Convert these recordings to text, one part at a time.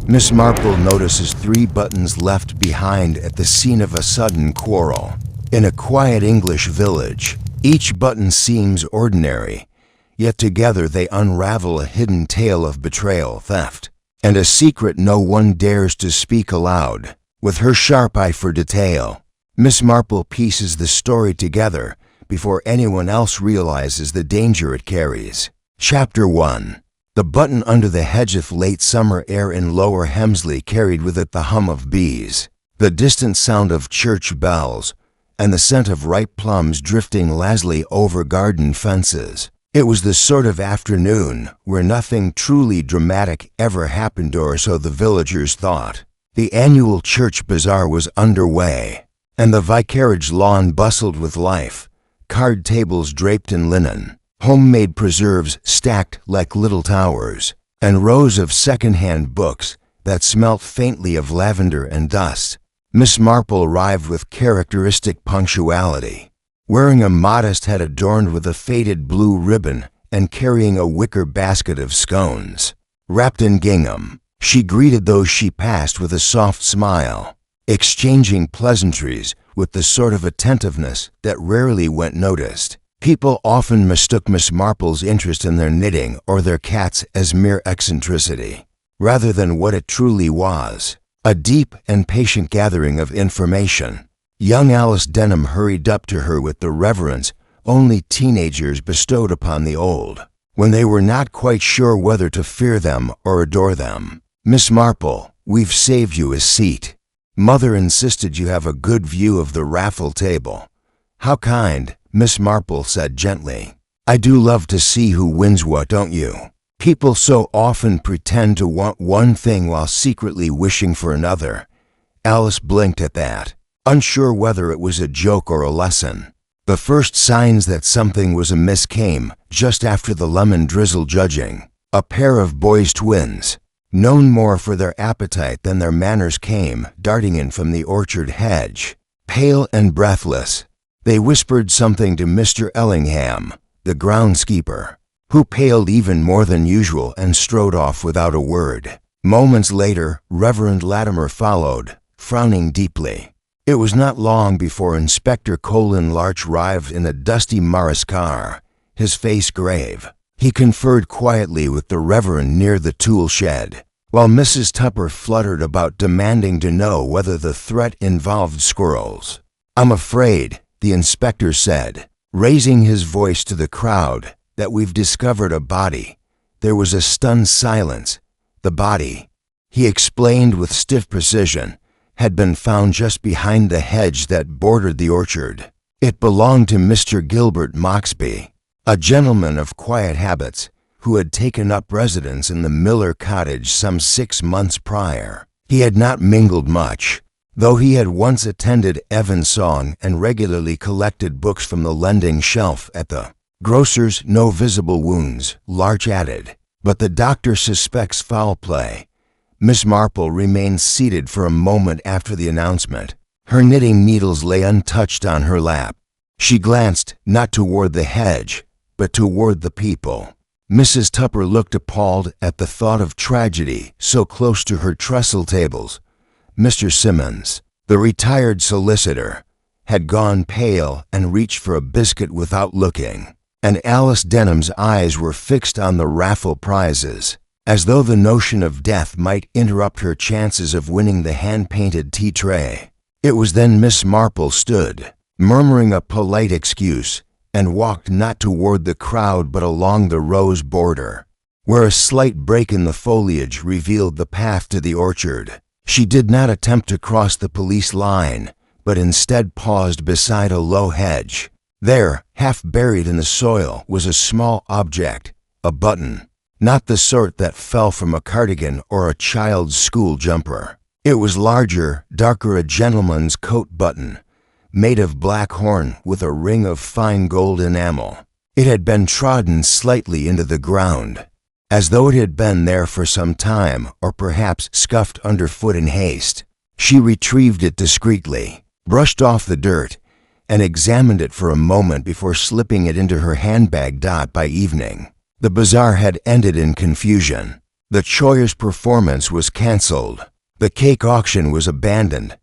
Miss Marple notices 3 buttons left behind at the scene of a sudden quarrel. In a quiet English village, each button seems ordinary, yet together they unravel a hidden tale of betrayal, theft, and a secret no one dares to speak aloud. With her sharp eye for detail, Miss Marple pieces the story together before anyone else realizes the danger it carries. Chapter 1. The button under the hedgeth late summer air in Lower Hemsley carried with it the hum of bees, the distant sound of church bells, and the scent of ripe plums drifting lazily over garden fences. It was the sort of afternoon where nothing truly dramatic ever happened, or so the villagers thought. The annual church bazaar was underway, and the vicarage lawn bustled with life, card tables draped in linen, homemade preserves stacked like little towers, and rows of second-hand books that smelt faintly of lavender and dust. Miss Marple arrived with characteristic punctuality, wearing a modest head adorned with a faded blue ribbon and carrying a wicker basket of scones. Wrapped in gingham, she greeted those she passed with a soft smile, exchanging pleasantries with the sort of attentiveness that rarely went noticed. People often mistook Miss Marple's interest in their knitting or their cats as mere eccentricity, rather than what it truly was, a deep and patient gathering of information. Young Alice Denham hurried up to her with the reverence only teenagers bestowed upon the old, when they were not quite sure whether to fear them or adore them. "Miss Marple, we've saved you a seat. Mother insisted you have a good view of the raffle table." "How kind," Miss Marple said gently. "I do love to see who wins what, don't you? People so often pretend to want one thing while secretly wishing for another." Alice blinked at that, unsure whether it was a joke or a lesson. The first signs that something was amiss came just after the lemon drizzle judging. A pair of boys twins, known more for their appetite than their manners, came darting in from the orchard hedge. Pale and breathless, they whispered something to Mr. Ellingham, the groundskeeper, who paled even more than usual and strode off without a word. Moments later, Reverend Latimer followed, frowning deeply. It was not long before Inspector Colin Larch arrived in a dusty Morris car, his face grave. He conferred quietly with the Reverend near the tool shed, while Mrs. Tupper fluttered about demanding to know whether the threat involved squirrels. "I'm afraid," the inspector said, raising his voice to the crowd, "that we've discovered a body." There was a stunned silence. The body, he explained with stiff precision, had been found just behind the hedge that bordered the orchard. It belonged to Mr. Gilbert Moxby, a gentleman of quiet habits who had taken up residence in the Miller cottage some 6 months prior. He had not mingled much, though he had once attended evensong and regularly collected books from the lending shelf at the grocer's. "No visible wounds," Larch added, "but the doctor suspects foul play." Miss Marple remained seated for a moment after the announcement. Her knitting needles lay untouched on her lap. She glanced not toward the hedge, but toward the people. Mrs. Tupper looked appalled at the thought of tragedy so close to her trestle tables. Mr. Simmons, the retired solicitor, had gone pale and reached for a biscuit without looking, and Alice Denham's eyes were fixed on the raffle prizes, as though the notion of death might interrupt her chances of winning the hand-painted tea tray. It was then Miss Marple stood, murmuring a polite excuse, and walked not toward the crowd but along the rose border, where a slight break in the foliage revealed the path to the orchard. She did not attempt to cross the police line, but instead paused beside a low hedge. There, half buried in the soil, was a small object, a button, not the sort that fell from a cardigan or a child's school jumper. It was larger, darker, a gentleman's coat button, made of black horn with a ring of fine gold enamel. It had been trodden slightly into the ground, as though it had been there for some time, or perhaps scuffed underfoot in haste. She retrieved it discreetly, brushed off the dirt, and examined it for a moment before slipping it into her handbag. By evening, the bazaar had ended in confusion. The choir's performance was cancelled. The cake auction was abandoned.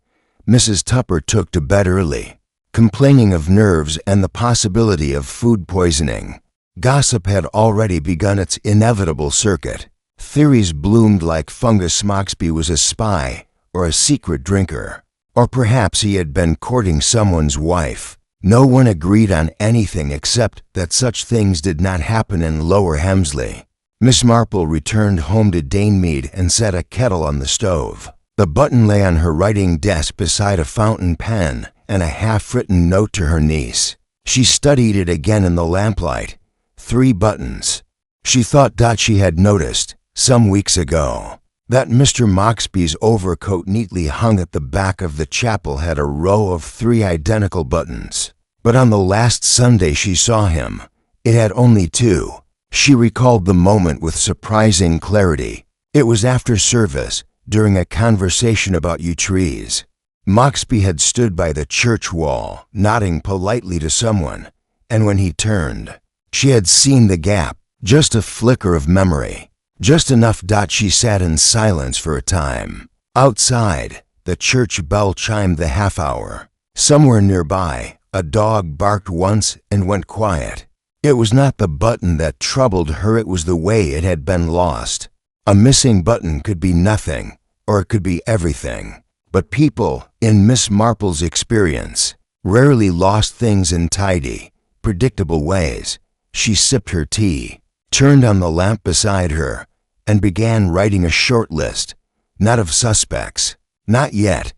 Mrs. Tupper took to bed early, complaining of nerves and the possibility of food poisoning. Gossip had already begun its inevitable circuit. Theories bloomed like fungus. Moxby was a spy or a secret drinker, or perhaps he had been courting someone's wife. No one agreed on anything except that such things did not happen in Lower Hemsley. Miss Marple returned home to Danemead and set a kettle on the stove. The button lay on her writing desk beside a fountain pen and a half-written note to her niece. She studied it again in the lamplight. 3 buttons. She thought she had noticed, some weeks ago, that Mr. Moxby's overcoat neatly hung at the back of the chapel had a row of 3 identical buttons. But on the last Sunday she saw him, it had only 2. She recalled the moment with surprising clarity. It was after service, during a conversation about yew trees. Moxby had stood by the church wall, nodding politely to someone, and when he turned, she had seen the gap, just a flicker of memory, just enough. She sat in silence for a time. Outside, the church bell chimed the half-hour. Somewhere nearby, a dog barked once and went quiet. It was not the button that troubled her, it was the way it had been lost. A missing button could be nothing, or it could be everything. But people, in Miss Marple's experience, rarely lost things in tidy, predictable ways. She sipped her tea, turned on the lamp beside her, and began writing a short list, not of suspects, not yet,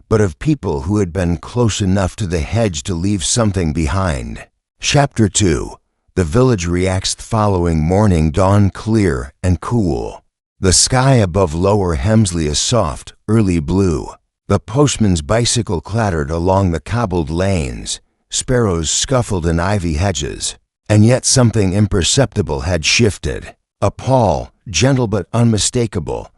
but of people who had been close enough to the hedge to leave something behind. Chapter 2. The village reacts. The following morning dawned clear and cool. The sky above Lower Hemsley is soft, early blue. The postman's bicycle clattered along the cobbled lanes. Sparrows scuffled in ivy hedges. And yet something imperceptible had shifted. A pall, gentle but unmistakable,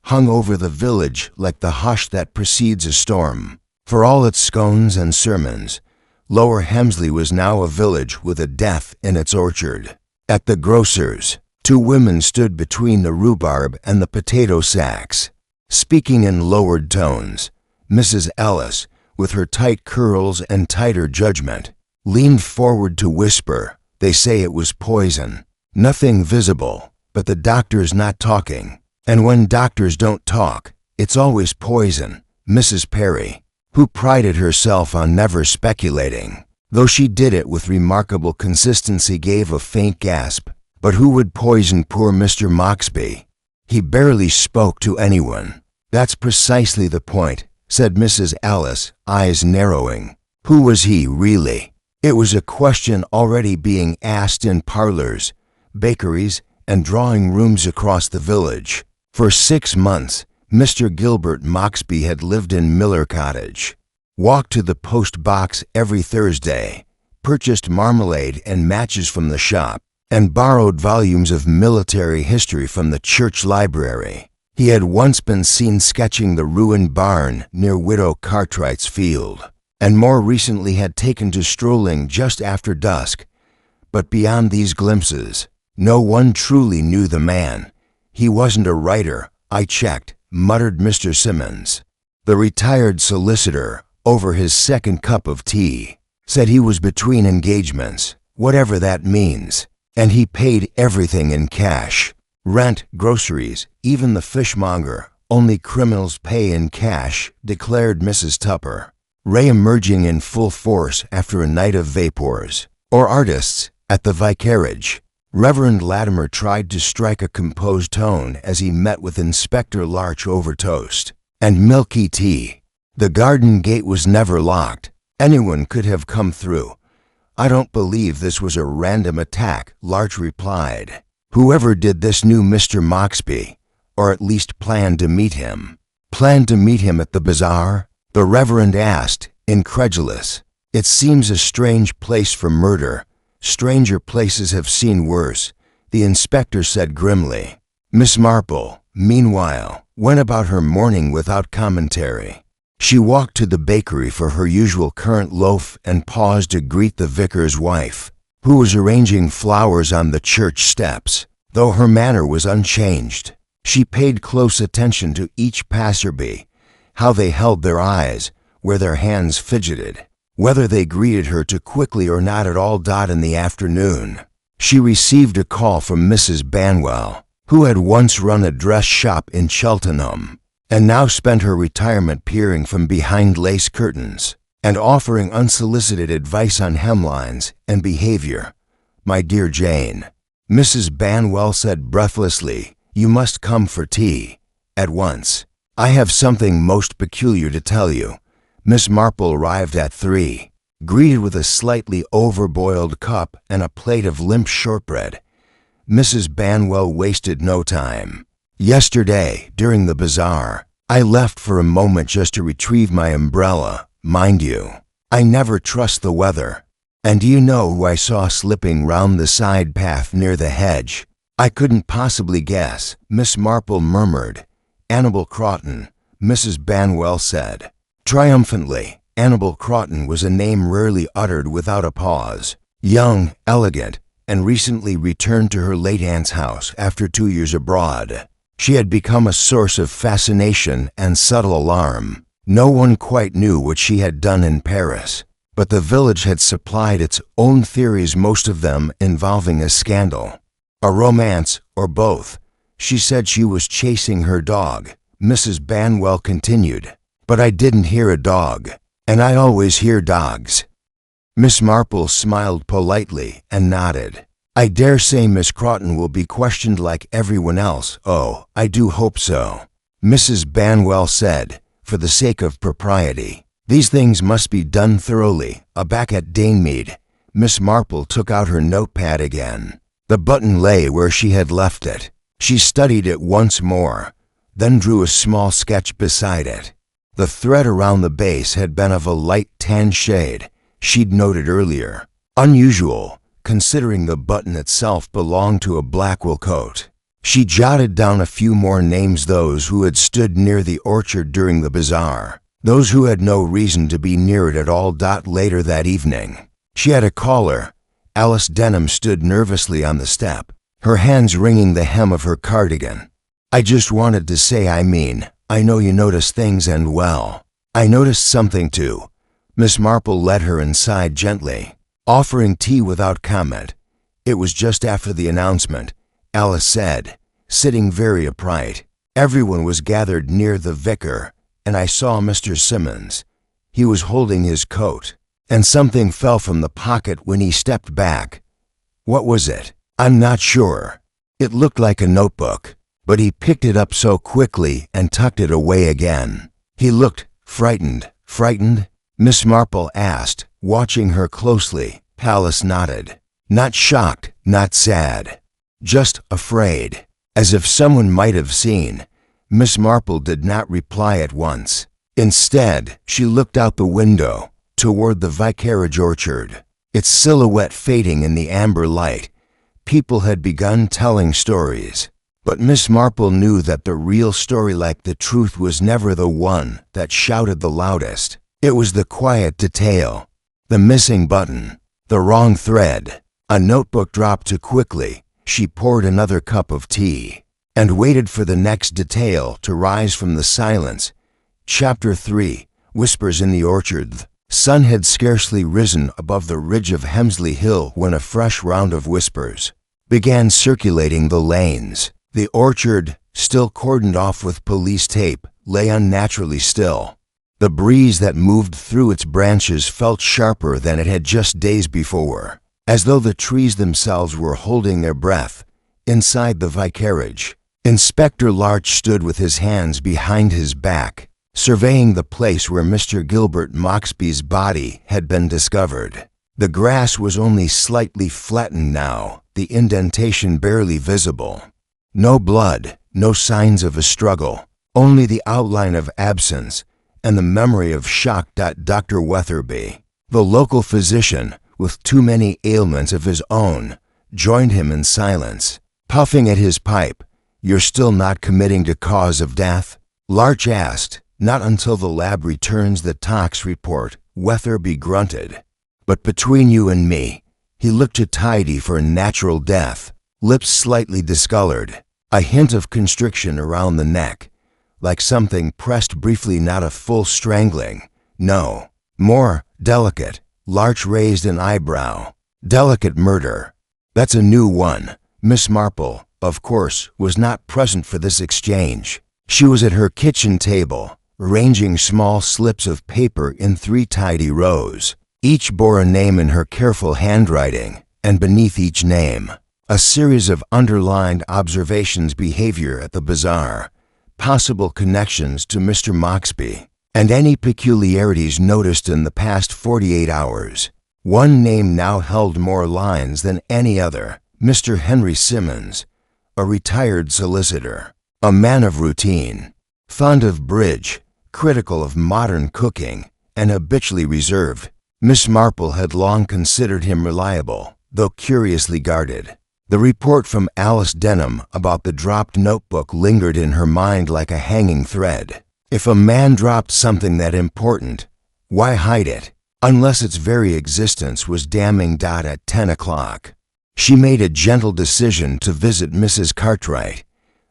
hung over the village like the hush that precedes a storm. For all its scones and sermons, Lower Hemsley was now a village with a death in its orchard. At the grocer's, 2 women stood between the rhubarb and the potato sacks. Speaking in lowered tones, Mrs. Ellis, with her tight curls and tighter judgment, leaned forward to whisper, "They say it was poison." Nothing visible, but the doctor's not talking. And when doctors don't talk, it's always poison. Mrs. Perry, who prided herself on never speculating, though she did it with remarkable consistency, gave a faint gasp. But who would poison poor Mr. Moxby? He barely spoke to anyone. That's precisely the point, said Mrs. Ellis, eyes narrowing. Who was he, really? It was a question already being asked in parlors, bakeries, and drawing rooms across the village. For 6 months, Mr. Gilbert Moxby had lived in Miller Cottage, walked to the post box every Thursday, purchased marmalade and matches from the shop, and borrowed volumes of military history from the church library. He had once been seen sketching the ruined barn near Widow Cartwright's field, and more recently had taken to strolling just after dusk. But beyond these glimpses, no one truly knew the man. He wasn't a writer, I checked, muttered Mr. Simmons. The retired solicitor, over his second cup of tea, said he was between engagements, whatever that means, and he paid everything in cash. Rent, groceries, even the fishmonger. Only criminals pay in cash, declared Mrs. Tupper, re-emerging in full force after a night of vapors. Or artists, at the vicarage. Reverend Latimer tried to strike a composed tone as he met with Inspector Larch over toast and milky tea. The garden gate was never locked. Anyone could have come through. I don't believe this was a random attack, Larch replied. Whoever did this knew Mr. Moxby, or at least planned to meet him. Planned to meet him at the bazaar? The Reverend asked, incredulous. It seems a strange place for murder. Stranger places have seen worse, the inspector said grimly. Miss Marple, meanwhile, went about her morning without commentary. She walked to the bakery for her usual currant loaf and paused to greet the vicar's wife, who was arranging flowers on the church steps, though her manner was unchanged. She paid close attention to each passerby, how they held their eyes, where their hands fidgeted, whether they greeted her too quickly or not at all. In the afternoon, she received a call from Mrs. Banwell, who had once run a dress shop in Cheltenham, and now spent her retirement peering from behind lace curtains and offering unsolicited advice on hemlines and behavior. "My dear Jane," Mrs. Banwell said breathlessly, "you must come for tea at once. I have something most peculiar to tell you." Miss Marple arrived at 3, greeted with a slightly overboiled cup and a plate of limp shortbread. Mrs. Banwell wasted no time. "Yesterday, during the bazaar, I left for a moment just to retrieve my umbrella. Mind you, I never trust the weather. And do you know who I saw slipping round the side path near the hedge?" "I couldn't possibly guess," Miss Marple murmured. "Annabel Crotton," Mrs. Banwell said triumphantly. Annabel Crotton was a name rarely uttered without a pause. Young, elegant, and recently returned to her late aunt's house after 2 years abroad. She had become a source of fascination and subtle alarm. No one quite knew what she had done in Paris, but the village had supplied its own theories, most of them involving a scandal, a romance, or both. She said she was chasing her dog. Mrs. Banwell continued, "But I didn't hear a dog, and I always hear dogs." Miss Marple smiled politely and nodded. "I dare say Miss Crotton will be questioned like everyone else." "Oh, I do hope so," Mrs. Banwell said, "for the sake of propriety. These things must be done thoroughly." Back at Danemead, Miss Marple took out her notepad again. The button lay where she had left it. She studied it once more, then drew a small sketch beside it. The thread around the base had been of a light tan shade, she'd noted earlier. Unusual, considering the button itself belonged to a Blackwell coat. She jotted down a few more names, those who had stood near the orchard during the bazaar, those who had no reason to be near it at all. Later that evening, she had a caller. Alice Denham stood nervously on the step, her hands wringing the hem of her cardigan. "I just wanted to say, I know you notice things, and well, I noticed something too." Miss Marple led her inside gently, offering tea without comment. "It was just after the announcement," Alice said, sitting very upright. "Everyone was gathered near the vicar, and I saw Mr. Simmons. He was holding his coat, and something fell from the pocket when he stepped back. What was it? I'm not sure. It looked like a notebook, but he picked it up so quickly and tucked it away again." "He looked frightened." "Frightened?" Miss Marple asked, watching her closely. Alice nodded. "Not shocked, not sad. Just afraid, as if someone might have seen." Miss Marple did not reply at once. Instead, she looked out the window, toward the vicarage orchard, its silhouette fading in the amber light. People had begun telling stories, but Miss Marple knew that the real story, like the truth, was never the one that shouted the loudest. It was the quiet detail, the missing button, the wrong thread. A notebook dropped too quickly. She poured another cup of tea and waited for the next detail to rise from the silence. Chapter 3, Whispers in the Orchard. The sun had scarcely risen above the ridge of Hemsley Hill when a fresh round of whispers began circulating the lanes. The orchard, still cordoned off with police tape, lay unnaturally still. The breeze that moved through its branches felt sharper than it had just days before, as though the trees themselves were holding their breath. Inside the vicarage, Inspector Larch stood with his hands behind his back, surveying the place where Mr. Gilbert Moxby's body had been discovered. The grass was only slightly flattened now, the indentation barely visible. No blood, no signs of a struggle, only the outline of absence and the memory of shock. Dr. Weatherby, the local physician, with too many ailments of his own, joined him in silence, puffing at his pipe. "You're still not committing to cause of death?" Larch asked. "Not until the lab returns the tox report," Weatherby grunted. "But between you and me, he looked too tidy for a natural death." Lips slightly discolored, a hint of constriction around the neck, like something pressed briefly, not a full strangling. No, more delicate, larch raised an eyebrow. Delicate murder. That's a new one. Miss Marple, of course, was not present for this exchange. She was at her kitchen table, arranging small slips of paper in 3 tidy rows. Each bore a name in her careful handwriting, and beneath each name, a series of underlined observations: behavior at the bazaar, possible connections to Mr. Moxby, and any peculiarities noticed in the past 48 hours. One name now held more lines than any other: Mr. Henry Simmons, a retired solicitor, a man of routine, fond of bridge, critical of modern cooking, and habitually reserved. Miss Marple had long considered him reliable, though curiously guarded. The report from Alice Denham about the dropped notebook lingered in her mind like a hanging thread. If a man dropped something that important, why hide it, unless its very existence was damning? At 10 o'clock, she made a gentle decision to visit Mrs. Cartwright.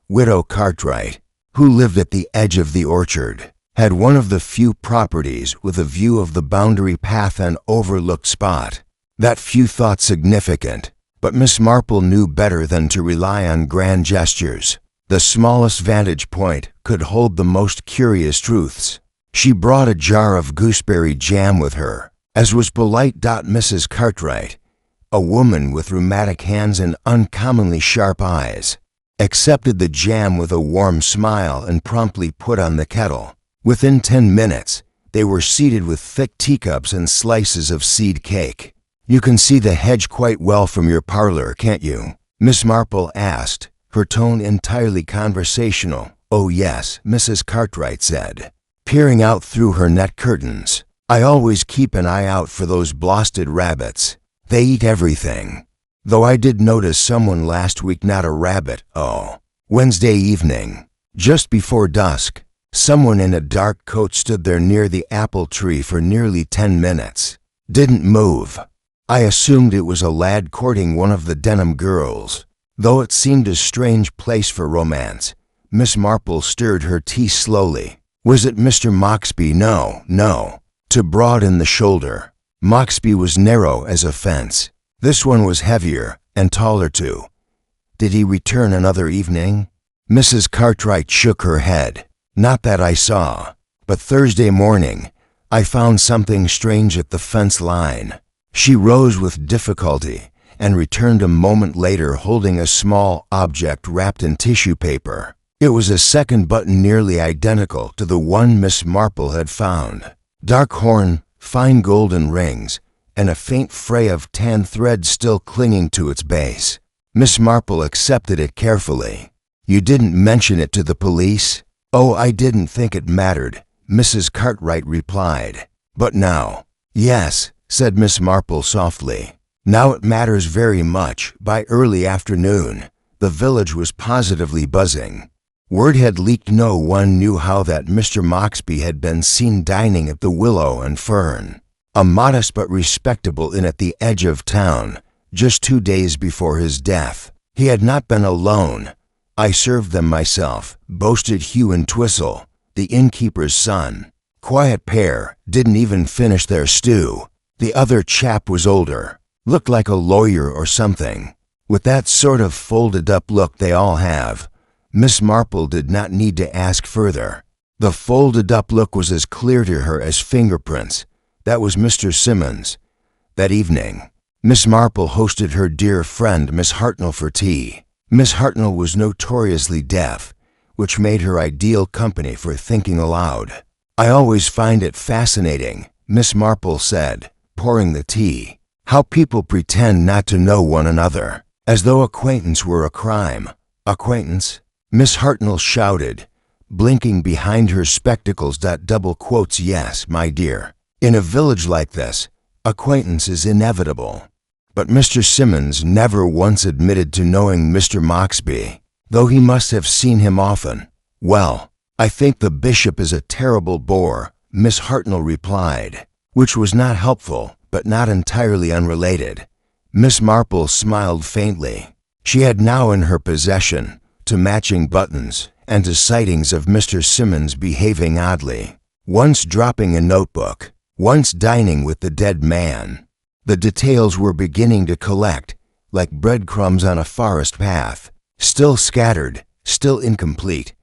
Widow Cartwright, who lived at the edge of the orchard, had one of the few properties with a view of the boundary path and overlooked spot. That few thought significant, but Miss Marple knew better than to rely on grand gestures. The smallest vantage point could hold the most curious truths. She brought a jar of gooseberry jam with her, as was polite. Mrs. Cartwright, a woman with rheumatic hands and uncommonly sharp eyes, accepted the jam with a warm smile and promptly put on the kettle. Within 10 minutes, they were seated with thick teacups and slices of seed cake. "You can see the hedge quite well from your parlor, can't you?" Miss Marple asked, her tone entirely conversational. "Oh yes," Mrs. Cartwright said, peering out through her net curtains. "I always keep an eye out for those blasted rabbits. They eat everything. Though I did notice someone last week, not a rabbit, oh." Wednesday evening, just before dusk, someone in a dark coat stood there near the apple tree for nearly 10 minutes. Didn't move. I assumed it was a lad courting one of the Denham girls, though it seemed a strange place for romance. Miss Marple stirred her tea slowly. Was it Mr. Moxby? No. Too broad in the shoulder. Moxby was narrow as a fence. This one was heavier and taller too. Did he return another evening? Mrs. Cartwright shook her head. Not that I saw. But Thursday morning, I found something strange at the fence line. She rose with difficulty and returned a moment later holding a small object wrapped in tissue paper. It was a second button nearly identical to the one Miss Marple had found. Dark horn, fine golden rings, and a faint fray of tan thread still clinging to its base. Miss Marple accepted it carefully. "You didn't mention it to the police?" "Oh, I didn't think it mattered," Mrs. Cartwright replied. "But now—" "Yes," said Miss Marple softly. "Now it matters very much." By early afternoon, the village was positively buzzing. Word had leaked. No one knew how that Mr. Moxby had been seen dining at the Willow and Fern, a modest but respectable inn at the edge of town, just 2 days before his death. He had not been alone. "I served them myself," boasted Hugh and Twistle, the innkeeper's son. "Quiet pair, didn't even finish their stew." The other chap was older, looked like a lawyer or something, with that sort of folded-up look they all have. Miss Marple did not need to ask further. The folded-up look was as clear to her as fingerprints. That was Mr. Simmons. That evening, Miss Marple hosted her dear friend Miss Hartnell for tea. Miss Hartnell was notoriously deaf, which made her ideal company for thinking aloud. "I always find it fascinating," Miss Marple said, pouring the tea, "how people pretend not to know one another, as though acquaintance were a crime." "Acquaintance?" Miss Hartnell shouted, blinking behind her spectacles. Double quotes. "Yes, my dear. In a village like this, acquaintance is inevitable." But Mr. Simmons never once admitted to knowing Mr. Moxby, though he must have seen him often. "Well, I think the bishop is a terrible bore," Miss Hartnell replied, which was not helpful, but not entirely unrelated. Miss Marple smiled faintly. She had now in her possession to matching buttons, and to sightings of Mr. Simmons behaving oddly, once dropping a notebook, once dining with the dead man. The details were beginning to collect, like breadcrumbs on a forest path, still scattered, still incomplete,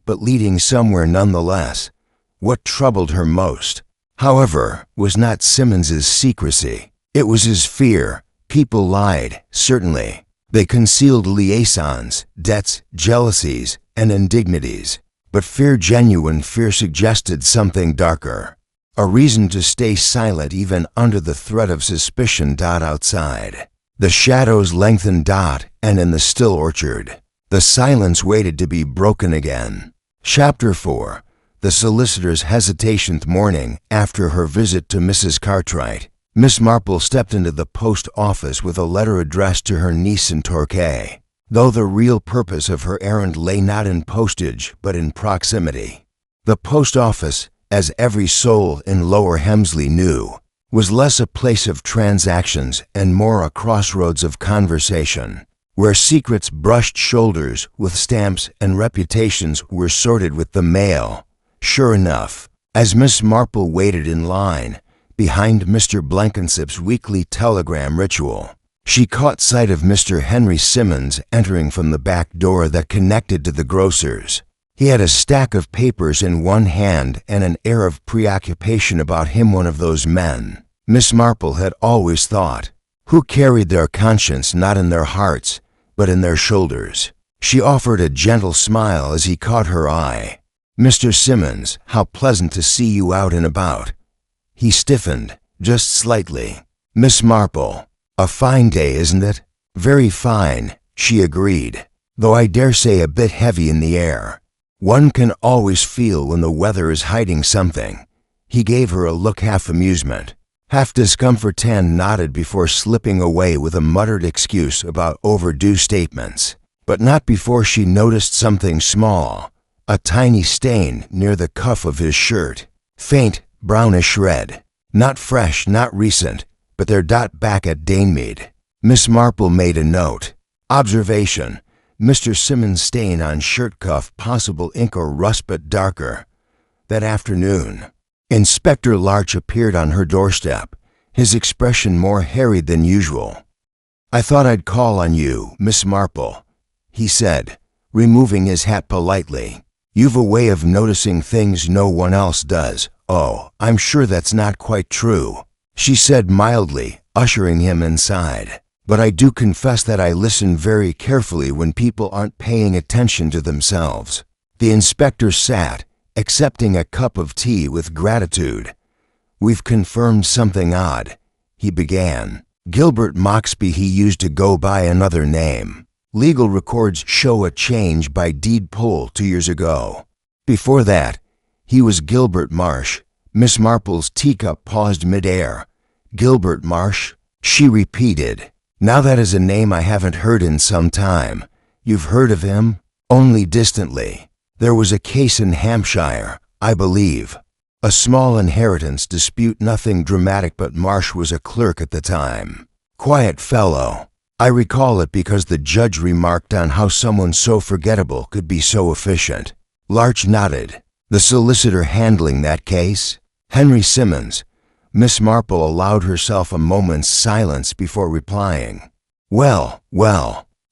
but leading somewhere nonetheless. What troubled her most, however, was not Simmons's secrecy. It was his fear. People lied, certainly. They concealed liaisons, debts, jealousies, and indignities. But genuine fear suggested something darker. A reason to stay silent even under the threat of suspicion. Outside, the shadows lengthened. And in the still orchard, the silence waited to be broken again. Chapter 4. The solicitor's hesitation. Morning after her visit to Mrs. Cartwright, Miss Marple stepped into the post office with a letter addressed to her niece in Torquay, though the real purpose of her errand lay not in postage but in proximity. The post office, as every soul in Lower Hemsley knew, was less a place of transactions and more a crossroads of conversation, where secrets brushed shoulders with stamps and reputations were sorted with the mail. Sure enough, as Miss Marple waited in line, behind Mr. Blenkinsop's weekly telegram ritual, she caught sight of Mr. Henry Simmons entering from the back door that connected to the grocer's. He had a stack of papers in one hand and an air of preoccupation about him, one of those men, Miss Marple had always thought, who carried their conscience not in their hearts, but in their shoulders. She offered a gentle smile as he caught her eye. "Mr. Simmons, how pleasant to see you out and about." He stiffened, just slightly. "Miss Marple, a fine day, isn't it?" "Very fine," she agreed, "though I dare say a bit heavy in the air. One can always feel when the weather is hiding something." He gave her a look half amusement, half discomfort, and nodded before slipping away with a muttered excuse about overdue statements, but not before she noticed something small, a tiny stain near the cuff of his shirt. Faint, brownish red. Not fresh, not recent, but they're back at Danemead. Miss Marple made a note. Observation: Mr. Simmons' stain on shirt cuff, possible ink or rust, but darker. That afternoon, Inspector Larch appeared on her doorstep, his expression more harried than usual. "I thought I'd call on you, Miss Marple," he said, removing his hat politely. "You've a way of noticing things no one else does." "Oh, I'm sure that's not quite true," she said mildly, ushering him inside. "But I do confess that I listen very carefully when people aren't paying attention to themselves." The inspector sat, accepting a cup of tea with gratitude. "We've confirmed something odd," he began. "Gilbert Moxby, he used to go by another name. Legal records show a change by deed poll 2 years ago. Before that, he was Gilbert Marsh." Miss Marple's teacup paused midair. "Gilbert Marsh?" she repeated. "Now that is a name I haven't heard in some time. You've heard of him?" "Only distantly. There was a case in Hampshire, I believe. A small inheritance dispute, nothing dramatic, but Marsh was a clerk at the time. Quiet fellow. I recall it because the judge remarked on how someone so forgettable could be so efficient." Larch nodded. "The solicitor handling that case?" "Henry Simmons." Miss Marple allowed herself a moment's silence before replying. Well,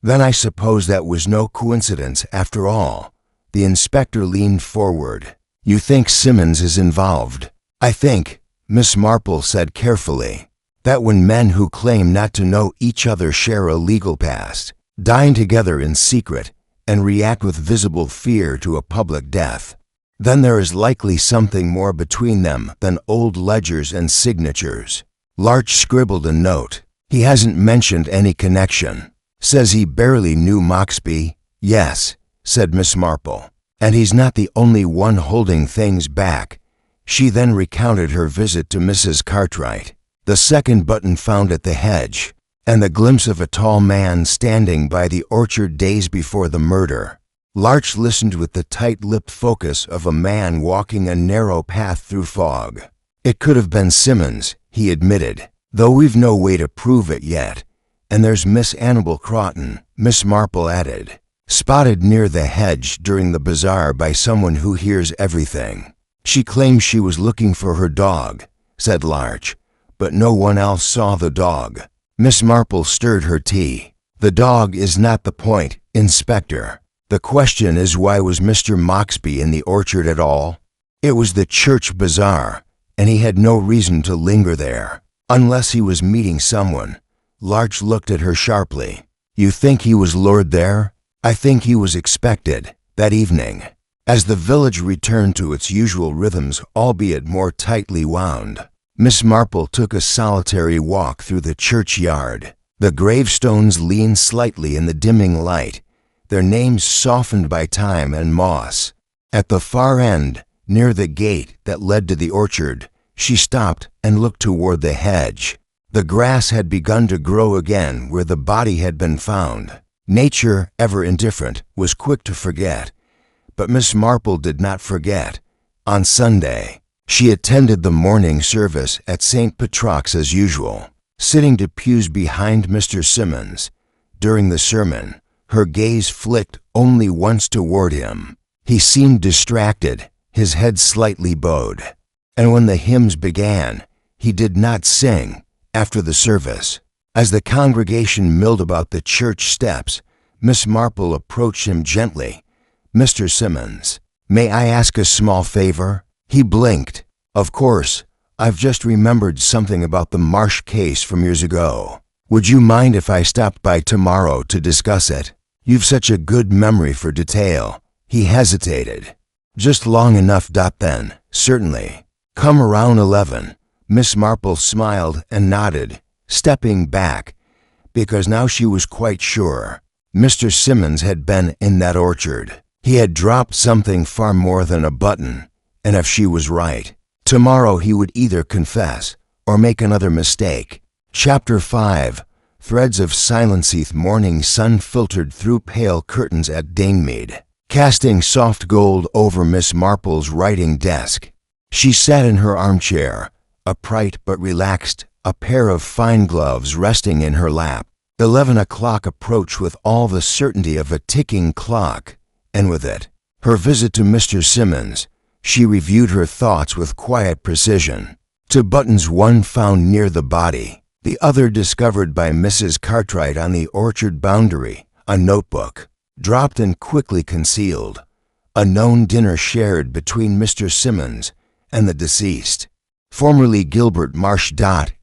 then I suppose that was no coincidence after all." The inspector leaned forward. "You think Simmons is involved?" "I think," Miss Marple said carefully, "that when men who claim not to know each other share a legal past, dine together in secret, and react with visible fear to a public death, then there is likely something more between them than old ledgers and signatures." Larch scribbled a note. "He hasn't mentioned any connection. Says he barely knew Moxby." "Yes," said Miss Marple, "and he's not the only one holding things back." She then recounted her visit to Mrs. Cartwright, the second button found at the hedge, and the glimpse of a tall man standing by the orchard days before the murder. Larch listened with the tight-lipped focus of a man walking a narrow path through fog. "It could have been Simmons," he admitted, "though we've no way to prove it yet. And there's Miss Annabel Crotton," Miss Marple added. spotted near the hedge during the bazaar by someone who hears everything. She claims she was looking for her dog, said Larch, but no one else saw the dog. Miss Marple stirred her tea. The dog is not the point, Inspector. The question is, why was Mr. Moxby in the orchard at all? It was the church bazaar, and he had no reason to linger there, unless he was meeting someone. Larch looked at her sharply. You think he was lured there? I think he was expected, that evening. As the village returned to its usual rhythms, albeit more tightly wound, Miss Marple took a solitary walk through the churchyard. The gravestones leaned slightly in the dimming light, their names softened by time and moss. At the far end, near the gate that led to the orchard, she stopped and looked toward the hedge. The grass had begun to grow again where the body had been found. Nature, ever indifferent, was quick to forget. But Miss Marple did not forget. On Sunday, she attended the morning service at St. Petrock's as usual, sitting to pews behind Mr. Simmons. During the sermon, her gaze flicked only once toward him. He seemed distracted, his head slightly bowed. And when the hymns began, he did not sing. After the service, as the congregation milled about the church steps, Miss Marple approached him gently. Mr. Simmons, may I ask a small favor? He blinked. Of course, I've just remembered something about the Marsh case from years ago. Would you mind if I stopped by tomorrow to discuss it? You've such a good memory for detail. He hesitated. Just long enough, then. Certainly. Come around 11. Miss Marple smiled and nodded, stepping back, because now she was quite sure. Mr. Simmons had been in that orchard. He had dropped something far more than a button, and if she was right, tomorrow he would either confess or make another mistake. Chapter 5. Threads of Silenceeth morning sun filtered through pale curtains at Danemead, casting soft gold over Miss Marple's writing desk. She sat in her armchair, upright but relaxed, a pair of fine gloves resting in her lap. 11 o'clock approached with all the certainty of a ticking clock, and with it, her visit to Mr. Simmons. She reviewed her thoughts with quiet precision. 2 buttons, one found near the body, the other discovered by Mrs. Cartwright on the orchard boundary, a notebook, dropped and quickly concealed, a known dinner shared between Mr. Simmons and the deceased, formerly Gilbert Marsh.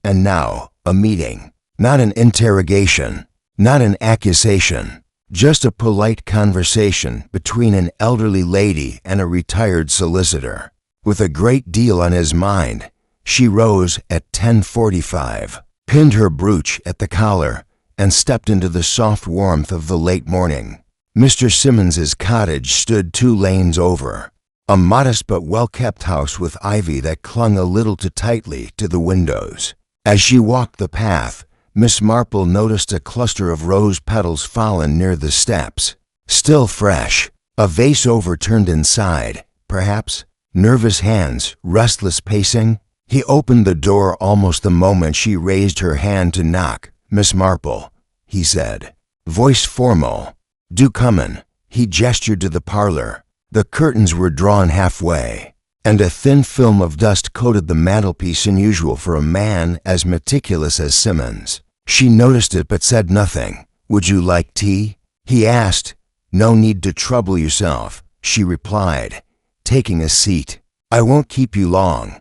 And now, a meeting, not an interrogation, not an accusation, just a polite conversation between an elderly lady and a retired solicitor. With a great deal on his mind, she rose at 10:45, pinned her brooch at the collar, and stepped into the soft warmth of the late morning. Mr. Simmons's cottage stood 2 lanes over, a modest but well-kept house with ivy that clung a little too tightly to the windows. As she walked the path, Miss Marple noticed a cluster of rose petals fallen near the steps, still fresh, a vase overturned inside, perhaps, nervous hands, restless pacing. He opened the door almost the moment she raised her hand to knock. Miss Marple, he said, voice formal. Do come in. He gestured to the parlor. The curtains were drawn halfway, and a thin film of dust coated the mantelpiece, unusual for a man as meticulous as Simmons. She noticed it but said nothing. Would you like tea? He asked. No need to trouble yourself, she replied, taking a seat. I won't keep you long.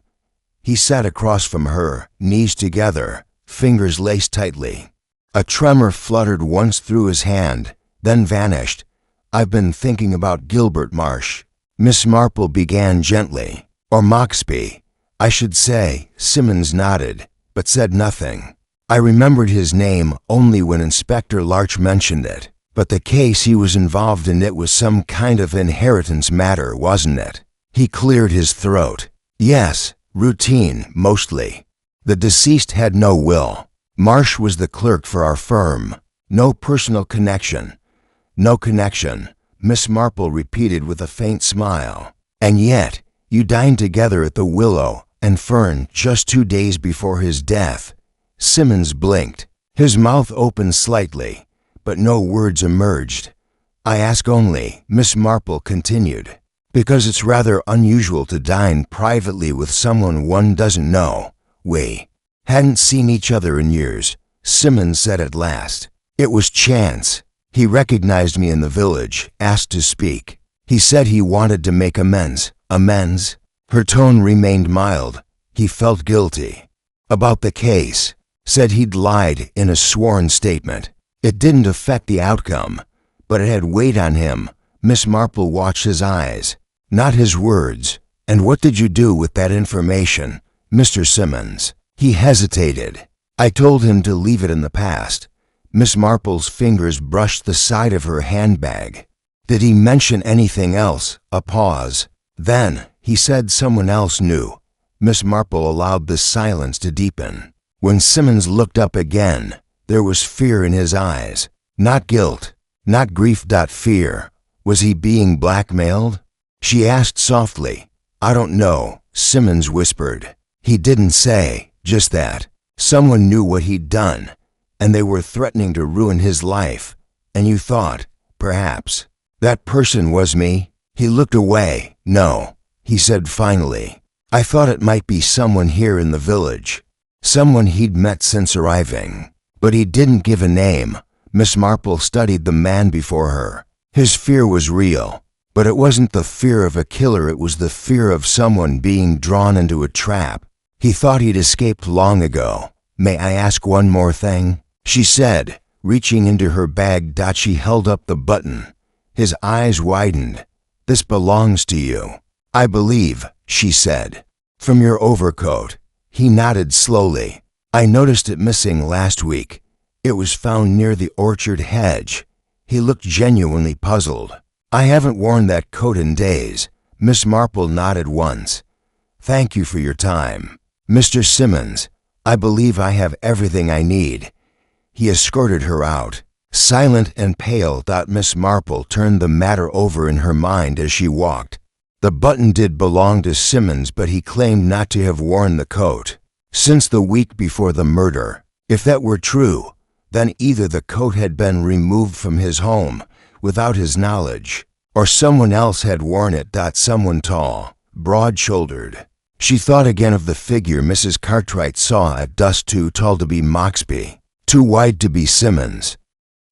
He sat across from her, knees together, fingers laced tightly. A tremor fluttered once through his hand, then vanished. I've been thinking about Gilbert Marsh, Miss Marple began gently. Or Moxby, I should say. Simmons nodded, but said nothing. I remembered his name only when Inspector Larch mentioned it. But the case he was involved in, it was some kind of inheritance matter, wasn't it? He cleared his throat. Yes, routine, mostly. The deceased had no will. Marsh was the clerk for our firm. No personal connection. No connection, Miss Marple repeated with a faint smile. And yet, you dined together at the Willow and Fern just 2 days before his death. Simmons blinked. His mouth opened slightly, but no words emerged. I ask only, Miss Marple continued, because it's rather unusual to dine privately with someone one doesn't know. We hadn't seen each other in years, Simmons said at last. It was chance. He recognized me in the village, asked to speak. He said he wanted to make amends. Amends? Her tone remained mild. He felt guilty. About the case. Said he'd lied in a sworn statement. It didn't affect the outcome, but it had weight on him. Miss Marple watched his eyes, not his words. And what did you do with that information, Mr. Simmons? He hesitated. I told him to leave it in the past. Miss Marple's fingers brushed the side of her handbag. Did he mention anything else? A pause. Then, he said someone else knew. Miss Marple allowed the silence to deepen. When Simmons looked up again, there was fear in his eyes. Not guilt, not grief. Fear. Was he being blackmailed? She asked softly. I don't know, Simmons whispered. He didn't say, just that. Someone knew what he'd done, and they were threatening to ruin his life. And you thought, perhaps, that person was me? He looked away. No, he said finally. I thought it might be someone here in the village. Someone he'd met since arriving. But he didn't give a name. Miss Marple studied the man before her. His fear was real, but it wasn't the fear of a killer. It was the fear of someone being drawn into a trap. He thought he'd escaped long ago. May I ask one more thing? She said, reaching into her bag. She held up the button. His eyes widened. This belongs to you. I believe, she said. From your overcoat. He nodded slowly. I noticed it missing last week. It was found near the orchard hedge. He looked genuinely puzzled. I haven't worn that coat in days. Miss Marple nodded once. Thank you for your time. Mr. Simmons, I believe I have everything I need. He escorted her out. Silent and pale. Miss Marple turned the matter over in her mind as she walked. The button did belong to Simmons, but he claimed not to have worn the coat since the week before the murder. If that were true, then either the coat had been removed from his home without his knowledge, or someone else had worn it. Someone tall, broad-shouldered. She thought again of the figure Mrs. Cartwright saw at dusk, too tall to be Moxby, too wide to be Simmons.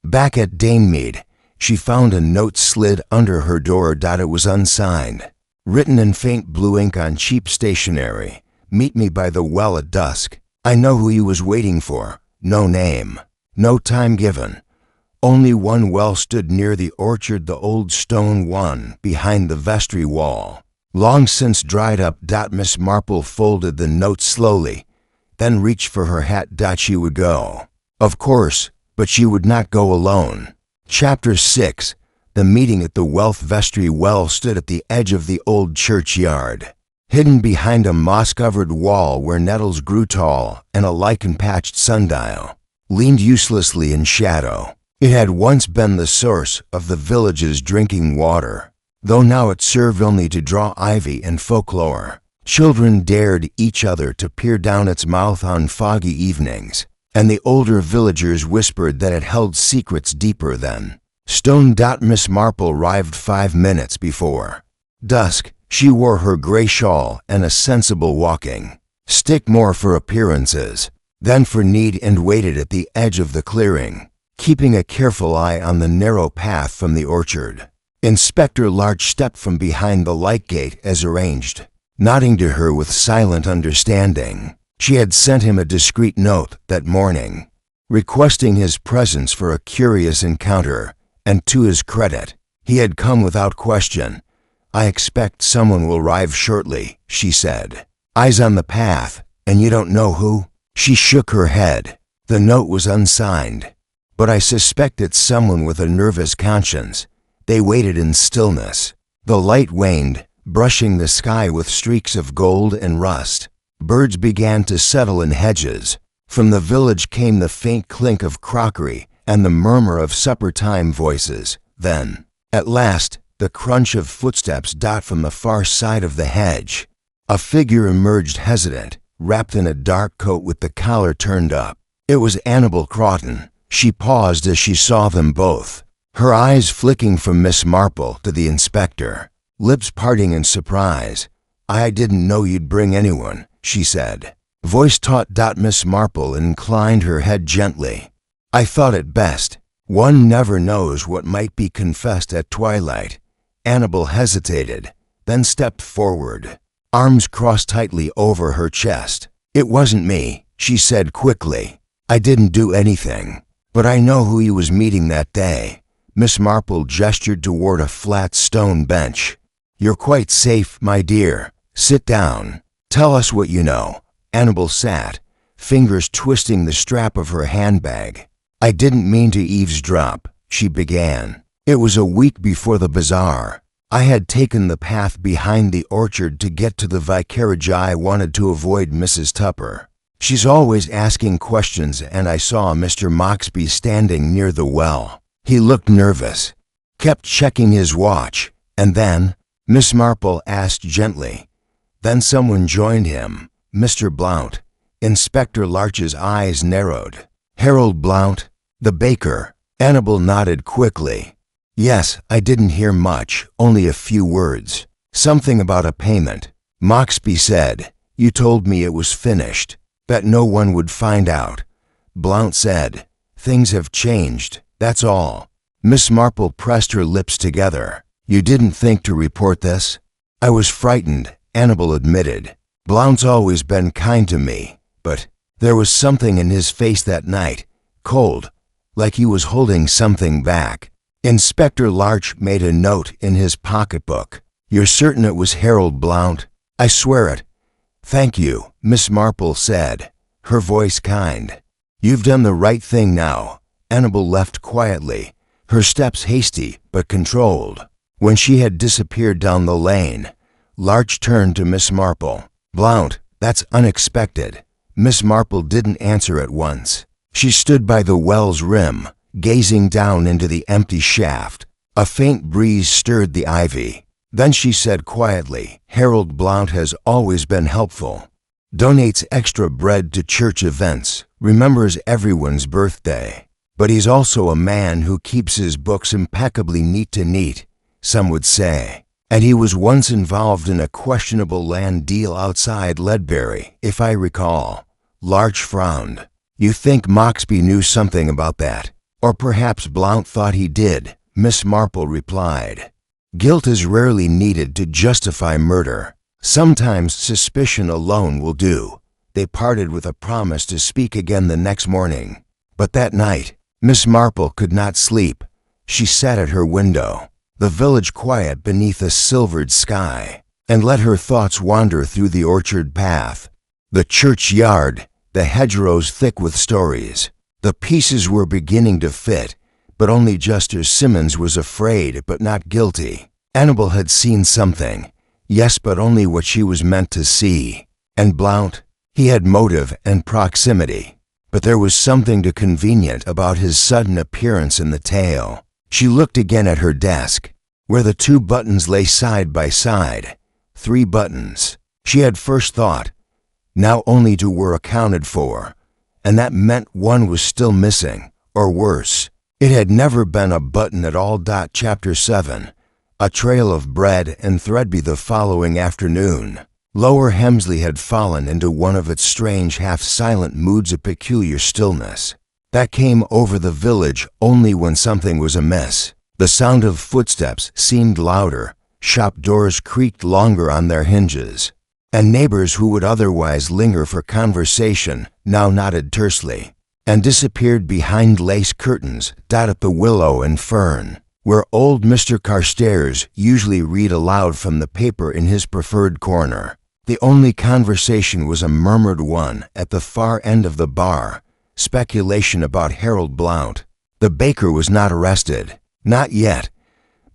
Back at Danemead, she found a note slid under her door. It was unsigned, written in faint blue ink on cheap stationery. Meet me by the well at dusk. I know who he was waiting for. No name, no time given. Only one well stood near the orchard, the old stone one behind the vestry wall. Long since dried up. Miss Marple folded the note slowly, then reached for her hat. She would go, of course, but she would not go alone. Chapter 6. The meeting at the Wealth vestry well stood at the edge of the old churchyard, hidden behind a moss-covered wall where nettles grew tall and a lichen-patched sundial leaned uselessly in shadow. It had once been the source of the village's drinking water, though now it served only to draw ivy and folklore. Children dared each other to peer down its mouth on foggy evenings, and the older villagers whispered that it held secrets deeper than stone. Miss Marple arrived 5 minutes before dusk. She wore her gray shawl and a sensible walking stick, more for appearances than for need, and waited at the edge of the clearing, keeping a careful eye on the narrow path from the orchard. Inspector Larch stepped from behind the light gate as arranged, nodding to her with silent understanding. She had sent him a discreet note that morning, requesting his presence for a curious encounter, and to his credit, he had come without question. I expect someone will arrive shortly, she said. Eyes on the path, and you don't know who? She shook her head. The note was unsigned, but I suspect it's someone with a nervous conscience. They waited in stillness. The light waned, brushing the sky with streaks of gold and rust. Birds began to settle in hedges. From the village came the faint clink of crockery and the murmur of supper-time voices. Then, at last, the crunch of footsteps. From the far side of the hedge, a figure emerged, hesitant, wrapped in a dark coat with the collar turned up. It was Annabel Crawton. She paused as she saw them both. her eyes flicking from Miss Marple to the inspector, lips parting in surprise. "I didn't know you'd bring anyone," she said. Voice taut. Miss Marple inclined her head gently. "I thought it best. One never knows what might be confessed at twilight." Annabel hesitated, then stepped forward, arms crossed tightly over her chest. "It wasn't me," she said quickly. "I didn't do anything. But I know who he was meeting that day." Miss Marple gestured toward a flat stone bench. "You're quite safe, my dear. Sit down. Tell us what you know." Annabel sat, fingers twisting the strap of her handbag. "I didn't mean to eavesdrop," she began. "It was a week before the bazaar. I had taken the path behind the orchard to get to the vicarage. I wanted to avoid Mrs. Tupper. She's always asking questions, and I saw Mr. Moxby standing near the well. He looked nervous, kept checking his watch, and then," Miss Marple asked gently, "then someone joined him, Mr. Blount." Inspector Larch's eyes narrowed. "Harold Blount, the baker?" Annabel nodded quickly. "Yes, I didn't hear much, only a few words. Something about a payment. Moxby said, 'You told me it was finished, that no one would find out.' Blount said, 'Things have changed, that's all.'" Miss Marple pressed her lips together. "You didn't think to report this?" "I was frightened," Annabel admitted. "Blount's always been kind to me, but there was something in his face that night, cold, like he was holding something back." Inspector Larch made a note in his pocketbook. "You're certain it was Harold Blount?" "I swear it." "Thank you," Miss Marple said, her voice kind. "You've done the right thing now." Annabel left quietly, her steps hasty but controlled. When she had disappeared down the lane, Larch turned to Miss Marple. "Blount, that's unexpected." Miss Marple didn't answer at once. She stood by the well's rim, gazing down into the empty shaft. A faint breeze stirred the ivy. Then she said quietly, "Harold Blount has always been helpful. Donates extra bread to church events, remembers everyone's birthday. But he's also a man who keeps his books impeccably neat to neat, some would say. And he was once involved in a questionable land deal outside Ledbury, if I recall." Larch frowned. "You think Moxby knew something about that? Or perhaps Blount thought he did," Miss Marple replied. "Guilt is rarely needed to justify murder. Sometimes suspicion alone will do." They parted with a promise to speak again the next morning. But that night, Miss Marple could not sleep. She sat at her window, the village quiet beneath a silvered sky, and let her thoughts wander through the orchard path, the churchyard, the hedgerows thick with stories. The pieces were beginning to fit, but only just as Simmons was afraid but not guilty. Annabel had seen something, yes, but only what she was meant to see. And Blount, he had motive and proximity, but there was something too convenient about his sudden appearance in the tale. She looked again at her desk, where the 2 buttons lay side by side. 3 buttons. She had first thought. Now only 2 were accounted for, and that meant one was still missing, or worse, it had never been a button at all. Chapter 7. A trail of bread and Threadby the following afternoon. Lower Hemsley had fallen into one of its strange half-silent moods of peculiar stillness that came over the village only when something was amiss. The sound of footsteps seemed louder, shop doors creaked longer on their hinges, and neighbors who would otherwise linger for conversation now nodded tersely and disappeared behind lace curtains at the Willow and Fern, where old Mr. Carstairs usually read aloud from the paper in his preferred corner. The only conversation was a murmured one at the far end of the bar, speculation about Harold Blount. The baker was not arrested, not yet,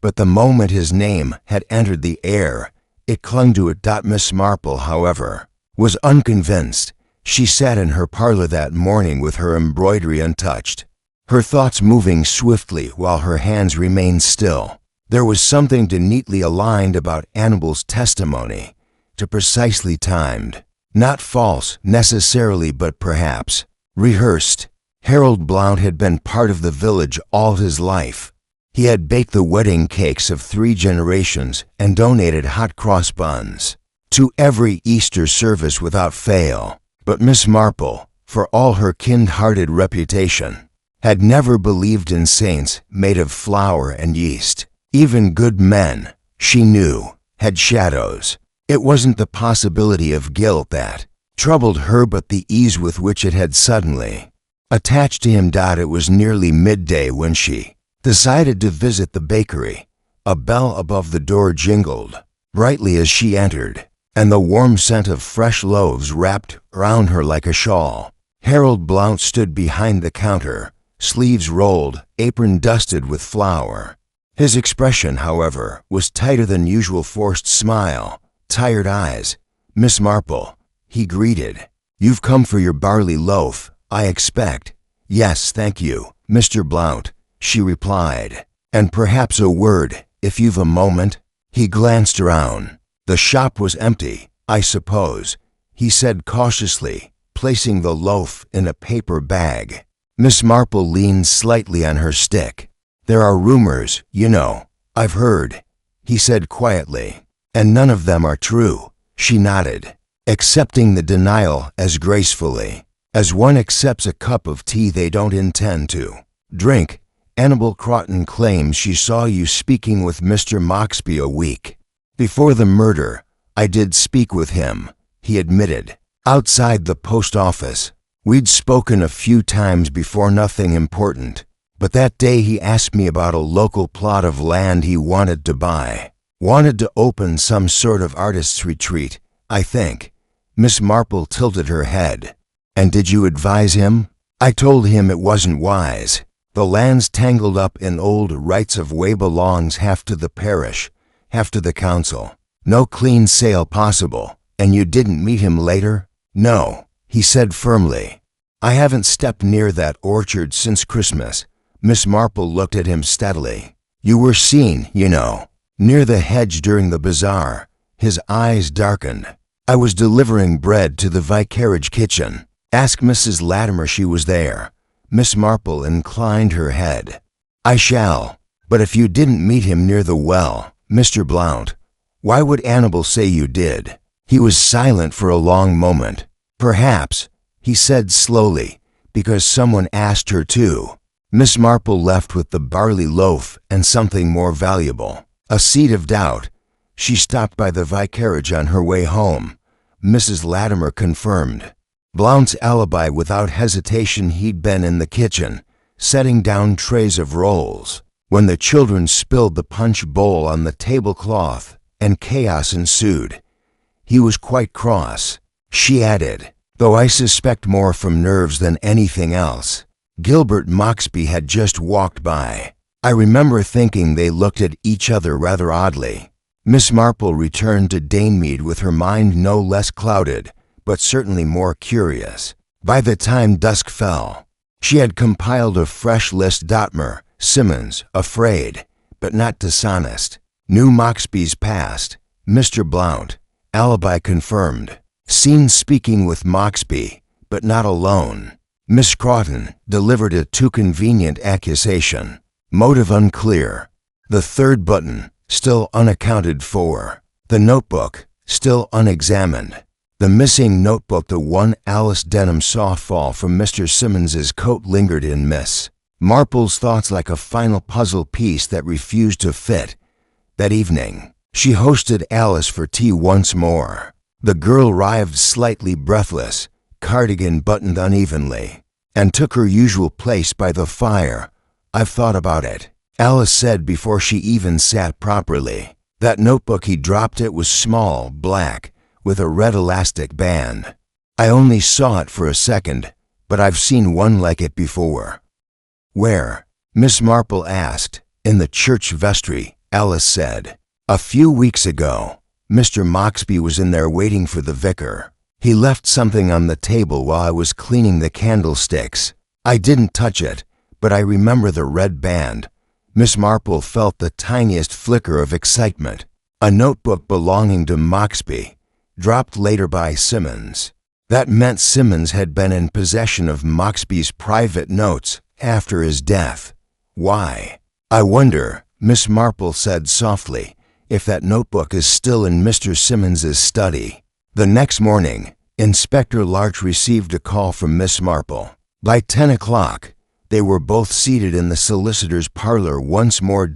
but the moment his name had entered the air, it clung to it. Miss Marple, however, was unconvinced. She sat in her parlor that morning with her embroidery untouched, her thoughts moving swiftly while her hands remained still. There was something too neatly aligned about Annabel's testimony, too precisely timed, not false necessarily, but perhaps rehearsed. Harold Blount had been part of the village all his life. He had baked the wedding cakes of 3 generations and donated hot cross buns to every Easter service without fail. But Miss Marple, for all her kind-hearted reputation, had never believed in saints made of flour and yeast. Even good men, she knew, had shadows. It wasn't the possibility of guilt that troubled her, but the ease with which it had suddenly attached to him. It was nearly midday when she decided to visit the bakery. A bell above the door jingled brightly as she entered, and the warm scent of fresh loaves wrapped around her like a shawl. Harold Blount stood behind the counter, sleeves rolled, apron dusted with flour. His expression, however, was tighter than usual, forced smile, tired eyes. "Miss Marple," he greeted. "You've come for your barley loaf, I expect." "Yes, thank you, Mr. Blount," she replied. "And perhaps a word, if you've a moment." He glanced around. The shop was empty, I suppose, he said cautiously, placing the loaf in a paper bag. Miss Marple leaned slightly on her stick. "There are rumors, you know. I've heard," he said quietly. "And none of them are true." She nodded, accepting the denial as gracefully as one accepts a cup of tea they don't intend to drink. "Annabel Crawton claims she saw you speaking with Mr. Moxby a week before the murder." "I did speak with him," he admitted, "outside the post office. We'd spoken a few times before, nothing important. But that day he asked me about a local plot of land he wanted to buy. Wanted to open some sort of artist's retreat, I think." Miss Marple tilted her head. "And did you advise him?" "I told him it wasn't wise. The land's tangled up in old rights of way, belongs half to the parish, half to the council. No clean sale possible." "And you didn't meet him later?" "No," he said firmly. "I haven't stepped near that orchard since Christmas." Miss Marple looked at him steadily. "You were seen, you know, near the hedge during the bazaar." His eyes darkened. "I was delivering bread to the vicarage kitchen. Ask Mrs. Latimer, she was there." Miss Marple inclined her head. "I shall. But if you didn't meet him near the well, Mr. Blount, why would Annabel say you did?" He was silent for a long moment. "Perhaps," he said slowly, "because someone asked her to." Miss Marple left with the barley loaf and something more valuable, a seed of doubt. She stopped by the vicarage on her way home. Mrs. Latimer confirmed Blount's alibi without hesitation. He'd been in the kitchen, setting down trays of rolls, when the children spilled the punch bowl on the tablecloth, and chaos ensued. He was quite cross. She added, "Though I suspect more from nerves than anything else. Gilbert Moxby had just walked by. I remember thinking they looked at each other rather oddly." Miss Marple returned to Danemead with her mind no less clouded, but certainly more curious. By the time dusk fell, she had compiled a fresh list. Dotmer, Simmons, afraid, but not dishonest. Knew Moxby's past. Mr. Blount, alibi confirmed. Seen speaking with Moxby, but not alone. Miss Crawton delivered a too convenient accusation. Motive unclear. The third button still unaccounted for. The notebook still unexamined. The missing notebook, the one Alice Denham saw fall from Mr. Simmons's coat, lingered in Miss Marple's thoughts like a final puzzle piece that refused to fit. That evening, she hosted Alice for tea once more. The girl arrived slightly breathless, cardigan buttoned unevenly, and took her usual place by the fire. "I've thought about it," Alice said before she even sat properly. "That notebook, he dropped it, was small, black, with a red elastic band. I only saw it for a second, but I've seen one like it before." "Where?" Miss Marple asked. "In the church vestry," Alice said. "A few weeks ago. Mr. Moxby was in there waiting for the vicar. He left something on the table while I was cleaning the candlesticks. I didn't touch it, but I remember the red band." Miss Marple felt the tiniest flicker of excitement. A notebook belonging to Moxby, dropped later by Simmons. That meant Simmons had been in possession of Moxby's private notes after his death. Why? "I wonder," Miss Marple said softly, "if that notebook is still in Mr. Simmons's study." The next morning, Inspector Larch received a call from Miss Marple. By 10 o'clock, they were both seated in the solicitor's parlor once more.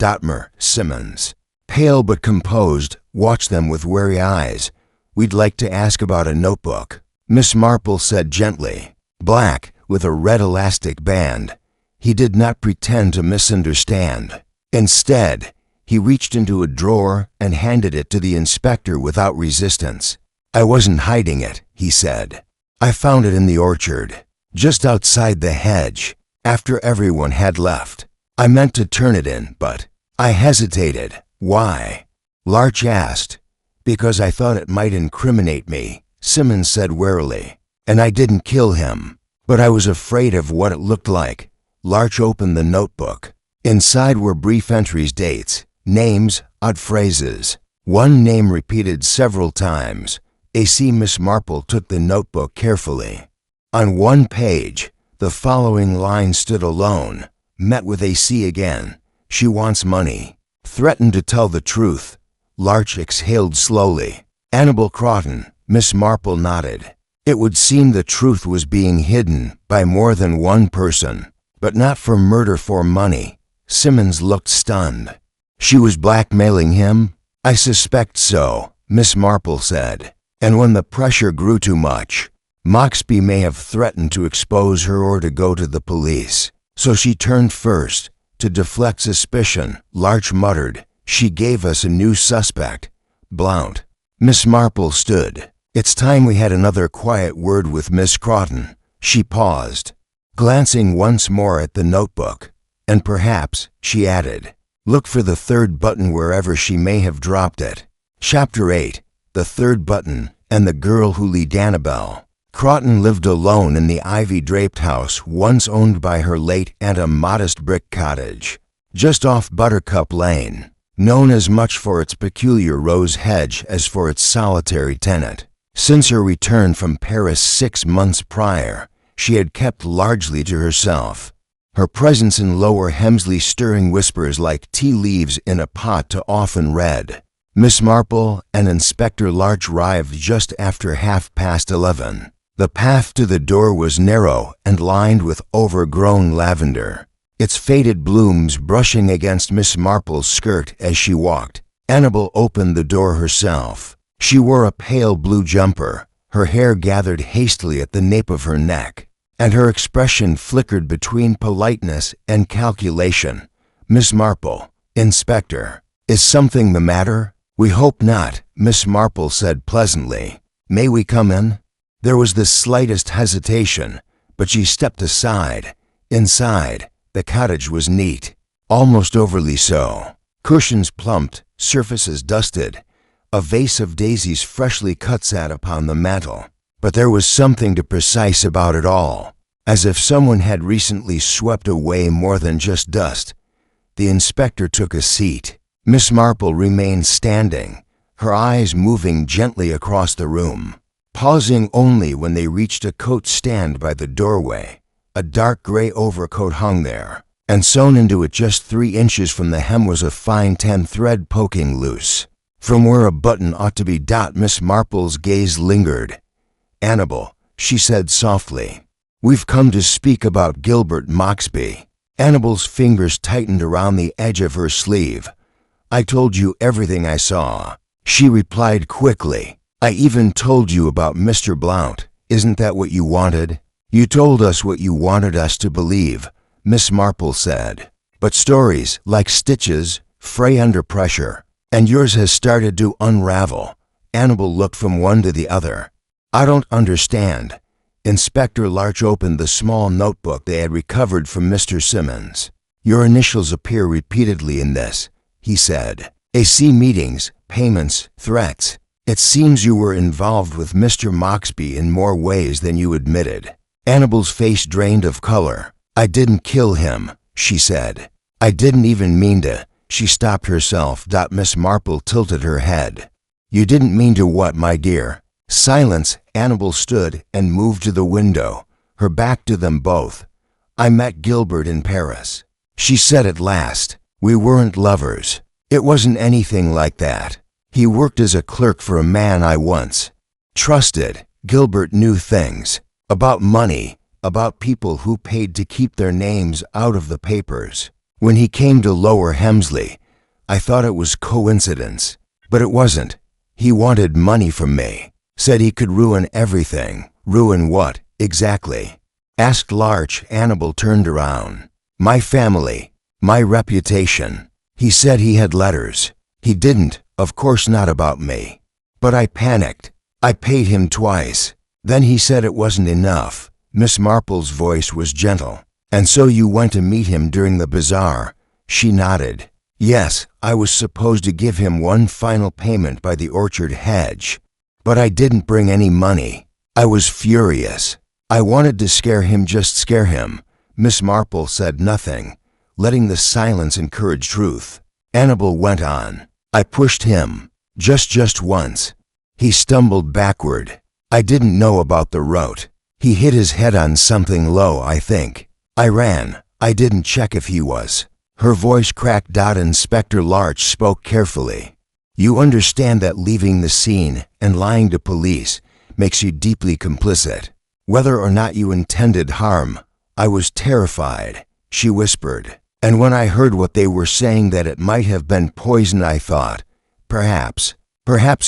Simmons, pale but composed, watched them with wary eyes. "We'd like to ask about a notebook," Miss Marple said gently. "Black, with a red elastic band." He did not pretend to misunderstand. Instead, he reached into a drawer and handed it to the inspector without resistance. "I wasn't hiding it," he said. "I found it in the orchard, just outside the hedge, after everyone had left. I meant to turn it in, but—" I hesitated. "Why?" Larch asked. "Because I thought it might incriminate me," Simmons said warily. "And I didn't kill him, but I was afraid of what it looked like." Larch opened the notebook. Inside were brief entries, dates, names, odd phrases. One name repeated several times. A.C. Miss Marple took the notebook carefully. On one page, the following line stood alone. "Met with A.C. again. She wants money. Threatened to tell the truth." Larch exhaled slowly. "Annabel Crawton," Miss Marple nodded. "It would seem the truth was being hidden by more than one person, but not for murder, for money." Simmons looked stunned. "She was blackmailing him?" "I suspect so," Miss Marple said. "And when the pressure grew too much, Moxby may have threatened to expose her or to go to the police. So she turned first, to deflect suspicion." Larch muttered. "She gave us a new suspect. Blount." Miss Marple stood. "It's time we had another quiet word with Miss Crawton." She paused, glancing once more at the notebook. "And perhaps," she added, "look for the third button wherever she may have dropped it." Chapter 8. The Third Button and the Girl Who Lead. Annabel Crawton lived alone in the ivy-draped house once owned by her late aunt, a modest brick cottage just off Buttercup Lane, known as much for its peculiar rose hedge as for its solitary tenant. Since her return from Paris 6 months prior, she had kept largely to herself, her presence in Lower Hemsley stirring whispers like tea leaves in a pot too often read. Miss Marple and Inspector Larch arrived just after 11:30. The path to the door was narrow and lined with overgrown lavender, its faded blooms brushing against Miss Marple's skirt as she walked. Annabel opened the door herself. She wore a pale blue jumper, her hair gathered hastily at the nape of her neck, and her expression flickered between politeness and calculation. "Miss Marple, Inspector, is something the matter?" "We hope not," Miss Marple said pleasantly. "May we come in?" There was the slightest hesitation, but she stepped aside. Inside, the cottage was neat, almost overly so. Cushions plumped, surfaces dusted, a vase of daisies freshly cut sat upon the mantel. But there was something too precise about it all, as if someone had recently swept away more than just dust. The inspector took a seat. Miss Marple remained standing, her eyes moving gently across the room, pausing only when they reached a coat stand by the doorway. A dark gray overcoat hung there, and sewn into it just 3 inches from the hem was a fine tan thread poking loose, from where a button ought to be. Miss Marple's gaze lingered. "Annabel," she said softly, "we've come to speak about Gilbert Moxby." Annabel's fingers tightened around the edge of her sleeve. "I told you everything I saw," she replied quickly. "I even told you about Mr. Blount. Isn't that what you wanted?" "You told us what you wanted us to believe," Miss Marple said. "But stories, like stitches, fray under pressure, and yours has started to unravel." Annabel looked from one to the other. "I don't understand." Inspector Larch opened the small notebook they had recovered from Mr. Simmons. "Your initials appear repeatedly in this," he said. "AC meetings, payments, threats. It seems you were involved with Mr. Moxby in more ways than you admitted." Annabel's face drained of color. "I didn't kill him," she said. "I didn't even mean to." She stopped herself. Miss Marple tilted her head. "You didn't mean to what, my dear?" Silence. Annabel stood and moved to the window, her back to them both. "I met Gilbert in Paris," she said at last. We weren't lovers. It wasn't anything like that. He worked as a clerk for a man I once trusted. Gilbert knew things about money, about people who paid to keep their names out of the papers. When he came to Lower Hemsley, I thought it was coincidence, but it wasn't. He wanted money from me, said he could ruin everything. Ruin what, exactly? Asked Larch. Annabel turned around. My family, my reputation. He said he had letters. He didn't, of course not about me. But I panicked. I paid him twice. Then he said it wasn't enough. Miss Marple's voice was gentle. And so you went to meet him during the bazaar? She nodded. Yes, I was supposed to give him one final payment by the orchard hedge. But I didn't bring any money. I was furious. I wanted to scare him, just scare him. Miss Marple said nothing, letting the silence encourage truth. Annabel went on. I pushed him. Just once. He stumbled backward. I didn't know about the rote. He hit his head on something low, I think. I ran. I didn't check if he was. Her voice cracked. Inspector Larch spoke carefully. You understand that leaving the scene and lying to police makes you deeply complicit. Whether or not you intended harm, I was terrified, she whispered. And when I heard what they were saying, that it might have been poison, I thought, perhaps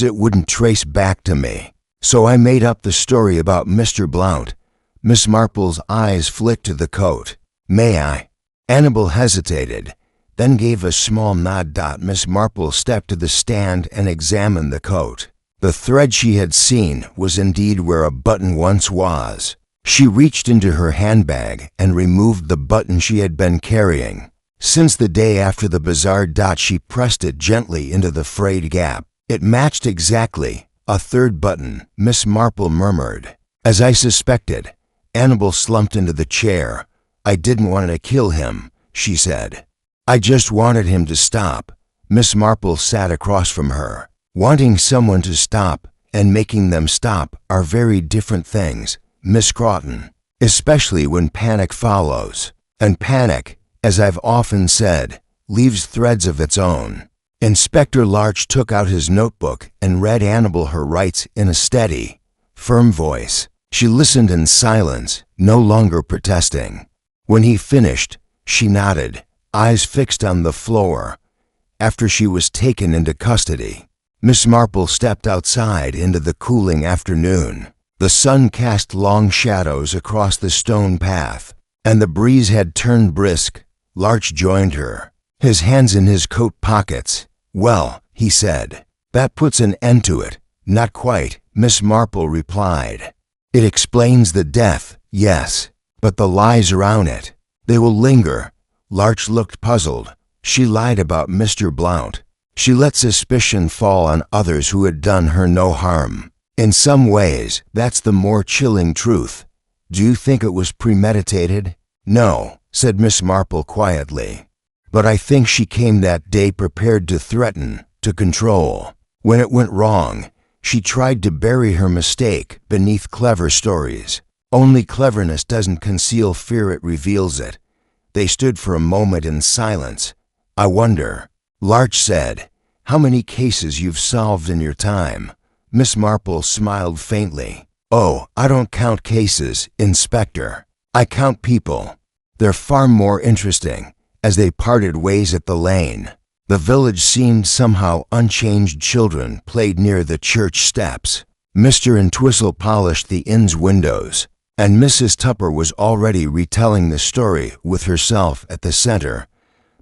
it wouldn't trace back to me. So I made up the story about Mr. Blount. Miss Marple's eyes flicked to the coat. May I? Annabel hesitated, then gave a small nod. Miss Marple stepped to the stand and examined the coat. The thread she had seen was indeed where a button once was. She reached into her handbag and removed the button she had been carrying. Since the day after the bazaar. She pressed it gently into the frayed gap. It matched exactly. A third button, Miss Marple murmured. As I suspected. Annabel slumped into the chair. I didn't want to kill him, she said. I just wanted him to stop. Miss Marple sat across from her. Wanting someone to stop and making them stop are very different things, Miss Crawton, especially when panic follows. And panic, as I've often said, leaves threads of its own. Inspector Larch took out his notebook and read Annabel her rights in a steady, firm voice. She listened in silence, no longer protesting. When he finished, she nodded, eyes fixed on the floor. After she was taken into custody, Miss Marple stepped outside into the cooling afternoon. The sun cast long shadows across the stone path, and the breeze had turned brisk. Larch joined her, his hands in his coat pockets. Well, he said, that puts an end to it. Not quite, Miss Marple replied. It explains the death, yes, but the lies around it, they will linger. Larch looked puzzled. She lied about Mr. Blount. She let suspicion fall on others who had done her no harm. In some ways, that's the more chilling truth. Do you think it was premeditated? No, said Miss Marple quietly. But I think she came that day prepared to threaten, to control. When it went wrong, she tried to bury her mistake beneath clever stories. Only cleverness doesn't conceal fear, it reveals it. They stood for a moment in silence. I wonder, Larch said, how many cases you've solved in your time? Miss Marple smiled faintly. Oh, I don't count cases, Inspector. I count people. They're far more interesting. As they parted ways at the lane, the village seemed somehow unchanged. Children played near the church steps. Mr. Entwistle polished the inn's windows, and Mrs. Tupper was already retelling the story with herself at the center.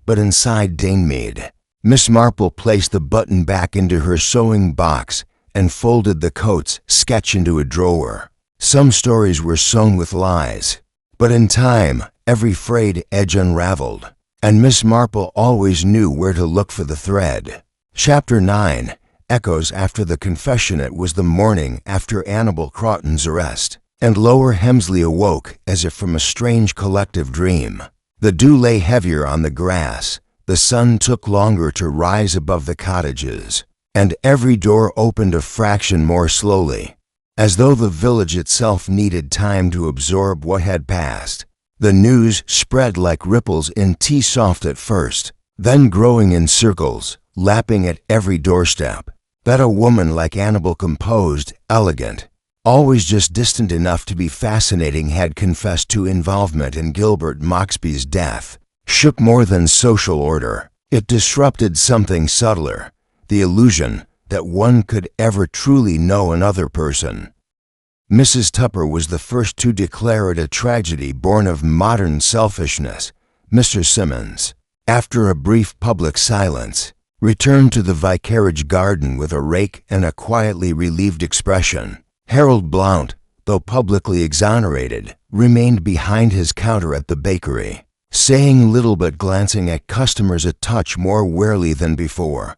But inside Danemead, Miss Marple placed the button back into her sewing box and folded the coat's sketch into a drawer. Some stories were sewn with lies, but in time, every frayed edge unraveled, and Miss Marple always knew where to look for the thread. Chapter 9, Echoes after the confession. It was the morning after Annabel Crawton's arrest, and Lower Hemsley awoke as if from a strange collective dream. The dew lay heavier on the grass, the sun took longer to rise above the cottages, and every door opened a fraction more slowly, as though the village itself needed time to absorb what had passed. The news spread like ripples in tea. Soft at first, then growing in circles, lapping at every doorstep. That a woman like Annabel, composed, elegant, always just distant enough to be fascinating, had confessed to involvement in Gilbert Moxby's death, shook more than social order. It disrupted something subtler, the illusion that one could ever truly know another person. Mrs. Tupper was the first to declare it a tragedy born of modern selfishness. Mr. Simmons, after a brief public silence, returned to the vicarage garden with a rake and a quietly relieved expression. Harold Blount, though publicly exonerated, remained behind his counter at the bakery, saying little but glancing at customers a touch more warily than before.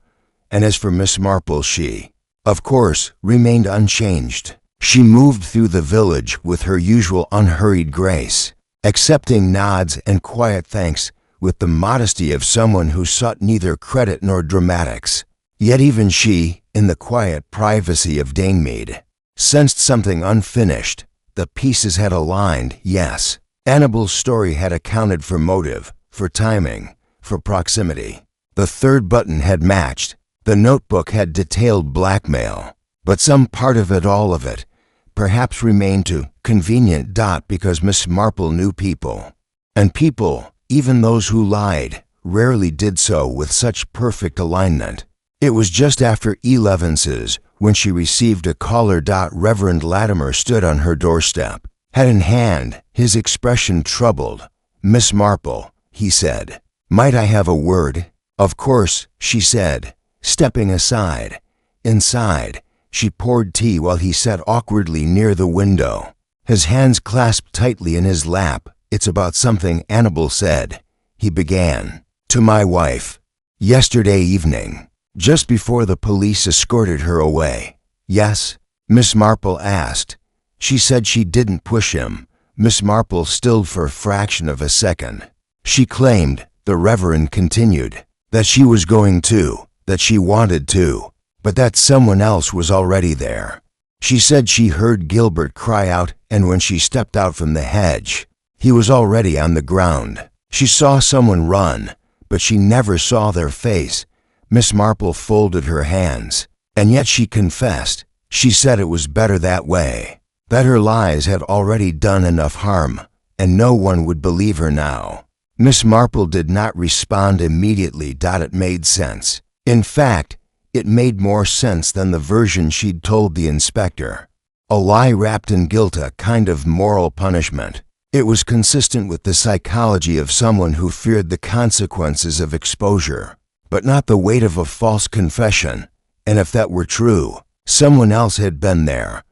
And as for Miss Marple, she, of course, remained unchanged. She moved through the village with her usual unhurried grace, accepting nods and quiet thanks with the modesty of someone who sought neither credit nor dramatics. Yet even she, in the quiet privacy of Danemead, sensed something unfinished. The pieces had aligned, yes. Annabel's story had accounted for motive, for timing, for proximity. The third button had matched. The notebook had detailed blackmail. But some part of it, all of it, perhaps remained too convenient. Because Miss Marple knew people. And people, even those who lied, rarely did so with such perfect alignment. It was just after 11's when she received a caller. Reverend Latimer stood on her doorstep, hat in hand, his expression troubled. "Miss Marple," he said, "might I have a word?" "Of course," she said, stepping aside. Inside, she poured tea while he sat awkwardly near the window, his hands clasped tightly in his lap. "It's about something," Annabel said. He began. "To my wife. Yesterday evening, just before the police escorted her away." "Yes?" Miss Marple asked. She said she didn't push him. Miss Marple stilled for a fraction of a second. "She claimed," the Reverend continued, "that she was going to, that she wanted to, but that someone else was already there. She said she heard Gilbert cry out, and when she stepped out from the hedge, he was already on the ground. She saw someone run, but she never saw their face." Miss Marple folded her hands. "And yet she confessed. She said it was better that way, that her lies had already done enough harm, and no one would believe her now." Miss Marple did not respond immediately. It made sense. In fact, it made more sense than the version she'd told the inspector. A lie wrapped in guilt, a kind of moral punishment. It was consistent with the psychology of someone who feared the consequences of exposure, but not the weight of a false confession. And if that were true, someone else had been there.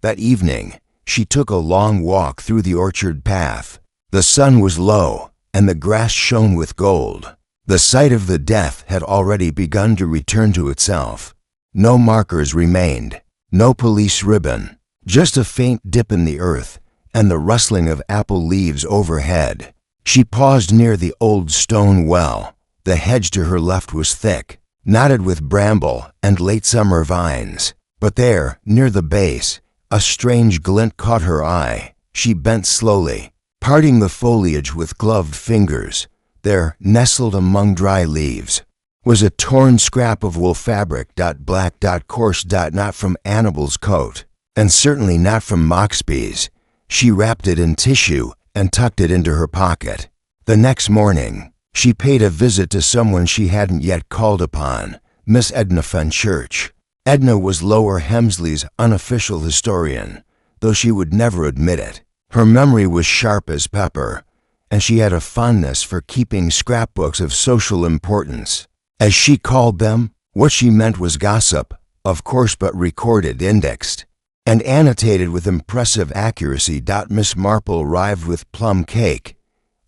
That evening, she took a long walk through the orchard path. The sun was low, and the grass shone with gold. The site of the death had already begun to return to itself. No markers remained, no police ribbon, just a faint dip in the earth and the rustling of apple leaves overhead. She paused near the old stone well. The hedge to her left was thick, knotted with bramble and late summer vines. But there, near the base, a strange glint caught her eye. She bent slowly, parting the foliage with gloved fingers. There, nestled among dry leaves, was a torn scrap of wool fabric. Black, coarse, not from Annabel's coat, and certainly not from Moxby's. She wrapped it in tissue and tucked it into her pocket. The next morning, she paid a visit to someone she hadn't yet called upon, Miss Edna Fenchurch. Edna was Lower Hemsley's unofficial historian, though she would never admit it. Her memory was sharp as pepper, and she had a fondness for keeping scrapbooks of social importance. As she called them, what she meant was gossip, of course, but recorded, indexed, and annotated with impressive accuracy. Miss Marple arrived with plum cake.